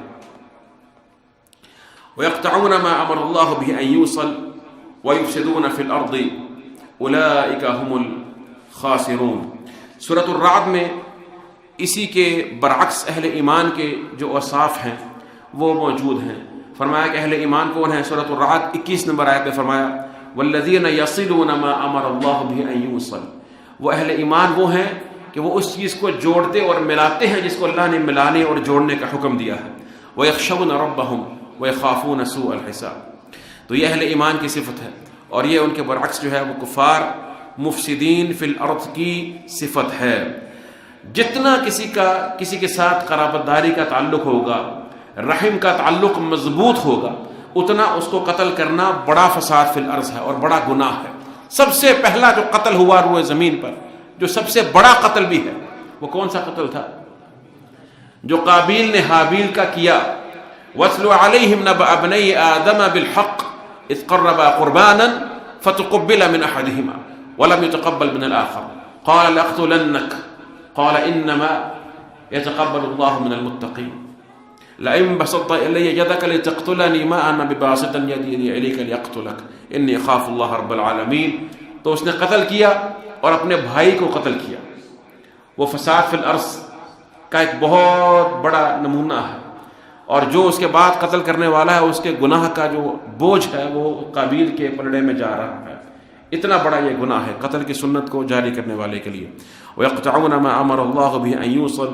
وَيَقْطَعُونَ مَا أَمَرَ اللَّهُ بِهِ أَن يُوصَلَ وَيُفْسِدُونَ فِي الْأَرْضِ أُولَئِكَ هُمُ الْخَاسِرُونَ. سورۃ الرعد میں اسی کے برعکس اہل ایمان کے جو اوصاف ہیں وہ موجود ہیں. فرمایا کہ اہل ایمان کون ہیں؟ سورۃ الرعد 21 نمبر آیت میں فرمایا وَالَّذِينَ يَصِلُونَ مَا أَمَرَ اللَّهُ بِهِ أَن يُوصَلَ. وہ اہل ایمان وہ ہیں کہ وہ اس چیز کو جوڑتے اور ملاتے ہیں جس کو اللہ نے ملانے اور جوڑنے کا حکم دیا ہے. وَيَخْشَوْنَ رَبَّهُمْ وَيَخَافُونَ سُوءَ الْحِسَابِ. تو یہ اہل ایمان کی صفت ہے، اور یہ ان کے برعکس جو ہے وہ کفار مفسدین فی الارض کی صفت ہے. جتنا کسی کے ساتھ قرابت داری کا تعلق ہوگا، رحم کا تعلق مضبوط ہوگا، اتنا اس کو قتل کرنا بڑا فساد فی الارض ہے اور بڑا گناہ ہے. سب سے پہلا جو قتل ہوا روئے زمین پر، جو سب سے بڑا قتل بھی ہے، وہ کون سا قتل تھا؟ جو قابیل نے حابیل کا کیا. وَاتْلُ عَلَيْهِمْ نَبَأَ ابْنَيْ آدَمَ بِالْحَقِّ إِذْ قَرَّبَا قُرْبَانًا فَتُقُبِّلَ مِنْ أَحَدِهِمَا وَلَمْ يُتَقَبَّلْ مِنَ الْآخَرِ قَالَ لَأَقْتُلَنَّكَ قَالَ إِنَّمَا يَتَقَبَّلُ اللَّهُ مِنَ الْمُتَّقِينَ لَئِن بَسَطْتَ إِلَيَّ يَدَكَ لِتَقْتُلَنِي مَا أَنَا بِبَاسِطٍ يَدِي إِلَيْكَ لِأَقْتُلَكَ إِنِّي أَخَافُ اللَّهَ رَبَّ الْعَالَمِينَ. تو اس نے قتل کیا اور اپنے بھائی کو قتل کیا. وہ فساد فی الارض کا ایک بہت بڑا نمونہ ہے، اور جو اس کے بعد قتل کرنے والا ہے اس کے گناہ کا جو بوجھ ہے وہ قابیل کے پلڑے میں جا رہا ہے. اتنا بڑا یہ گناہ ہے قتل کی سنت کو جاری کرنے والے کے لیے. وَيَقْطَعُونَ مَا أَمَرَ اللَّهُ بِهِ أَن يُوصَلَ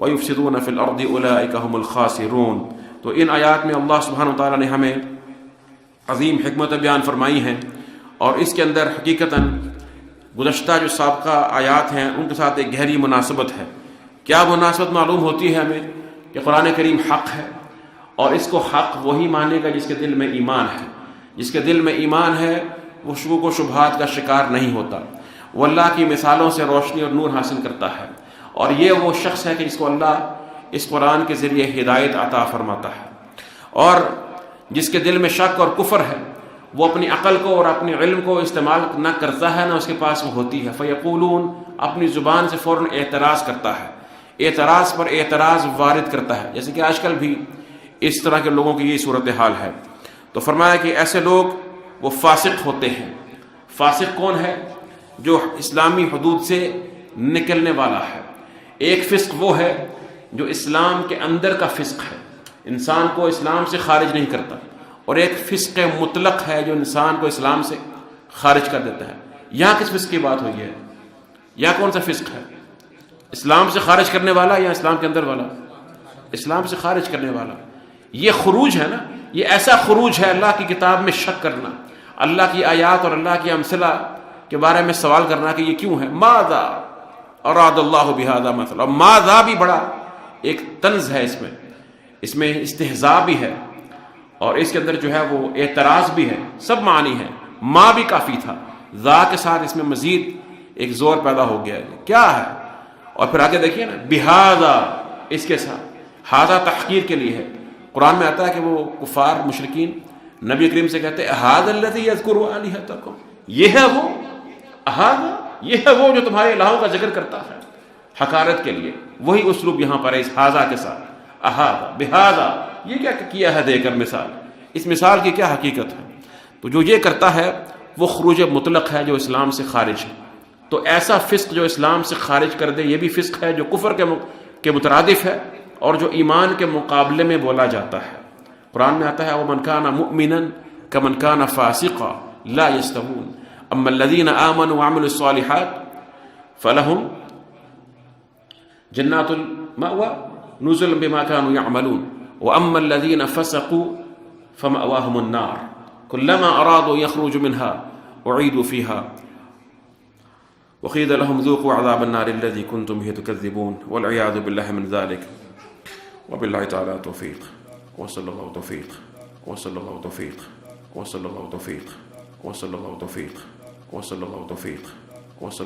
وَيُفْسِدُونَ فِي الْأَرْضِ أُولَئِكَ هُمُ الْخَاسِرُونَ. تو ان آیات میں اللہ سبحانہ وتعالیٰ نے ہمیں عظیم حکمت بیان فرمائی ہیں، اور اس کے اندر حقیقتاً گزشتہ جو سابقہ آیات ہیں ان کے ساتھ ایک گہری مناسبت ہے. کیا مناسبت معلوم ہوتی ہے ہمیں؟ کہ قرآن کریم حق ہے، اور اس کو حق وہی مانے گا جس کے دل میں ایمان ہے. جس کے دل میں ایمان ہے وہ شکوک و شبہات کا شکار نہیں ہوتا، وہ اللہ کی مثالوں سے روشنی اور نور حاصل کرتا ہے. اور یہ وہ شخص ہے کہ جس کو اللہ اس قرآن کے ذریعے ہدایت عطا فرماتا ہے. اور جس کے دل میں شک اور کفر ہے وہ اپنی عقل کو اور اپنے علم کو استعمال نہ کرتا ہے، نہ اس کے پاس وہ ہوتی ہے. فیقولون، اپنی زبان سے فوراً اعتراض کرتا ہے، اعتراض پر اعتراض وارد کرتا ہے، جیسے کہ آج کل بھی اس طرح کے لوگوں کی یہ صورتحال ہے. تو فرمایا کہ ایسے لوگ وہ فاسق ہوتے ہیں. فاسق کون ہے؟ جو اسلامی حدود سے نکلنے والا ہے. ایک فسق وہ ہے جو اسلام کے اندر کا فسق ہے، انسان کو اسلام سے خارج نہیں کرتا، اور ایک فسق مطلق ہے جو انسان کو اسلام سے خارج کر دیتا ہے. یہاں کس فسق کی بات ہوئی ہے؟ یہاں کون سا فسق ہے؟ اسلام سے خارج کرنے والا یا اسلام کے اندر والا؟ اسلام سے خارج کرنے والا. یہ خروج ہے نا، یہ ایسا خروج ہے اللہ کی کتاب میں شک کرنا، اللہ کی آیات اور اللہ کی امثلہ کے بارے میں سوال کرنا کہ یہ کیوں ہے. ماذا اراد اللہ بہذا مثلا. اور ماذا بھی بڑا ایک طنز ہے، اس میں استہزاء بھی ہے اور اس کے اندر جو ہے وہ اعتراض بھی ہے، سب معنی ہے. ما بھی کافی تھا، ذا کے ساتھ اس میں مزید ایک زور پیدا ہو گیا ہے. کیا ہے؟ اور پھر آگے دیکھیے نا، بہذا اس کے ساتھ، ہذا تحقیر کے لیے ہے. قرآن میں آتا ہے کہ وہ کفار مشرکین نبی کریم سے کہتے ہیں ھذا الذی یذکر آلہتکم، یہ ہے وہ، ھذا یہ ہے وہ جو تمہارے الہوں کا ذکر کرتا ہے، حقارت کے لیے. وہی اسلوب یہاں پر ہے اس ھذا کے ساتھ. ھذا بہذا، یہ کیا کیا ہے دے کر مثال، اس مثال کی کیا حقیقت ہے؟ تو جو یہ کرتا ہے وہ خروج مطلق ہے جو اسلام سے خارج ہے. تو ایسا فسق جو اسلام سے خارج کر دے یہ بھی فسق ہے جو کفر کے مترادف ہے اور جو ایمان کے مقابلے میں بولا جاتا ہے. قرآن میں آتا ہے وَمَنْ كَانَ مُؤْمِنًا كَمَنْ كَانَ فَاسِقًا لَا يَسْتَوُونَ أَمَّا الَّذِينَ آمَنُوا وَعَمِلُوا الصَّالِحَاتِ فَلَهُمْ جَنَّاتُ الْمَأْوَى نُزُلًا بِمَا كَانُوا يَعْمَلُونَ وَأَمَّا الَّذِينَ فَسَقُوا فَمَأْوَاهُمُ النَّارُ كُلَّمَا أَرَادُوا يَخْرُجُوا مِنْهَا أُعِيدُوا فِيهَا وقيل لهم ذوقوا عذاب النار الذي كنتم به تكذبون والعياذ بالله من ذلك. وبالله تعالى توفيق، وصلى الله توفيق، وصلى الله توفيق، وصلى الله توفيق، وصلى الله توفيق، وصلى الله توفيق، وصلى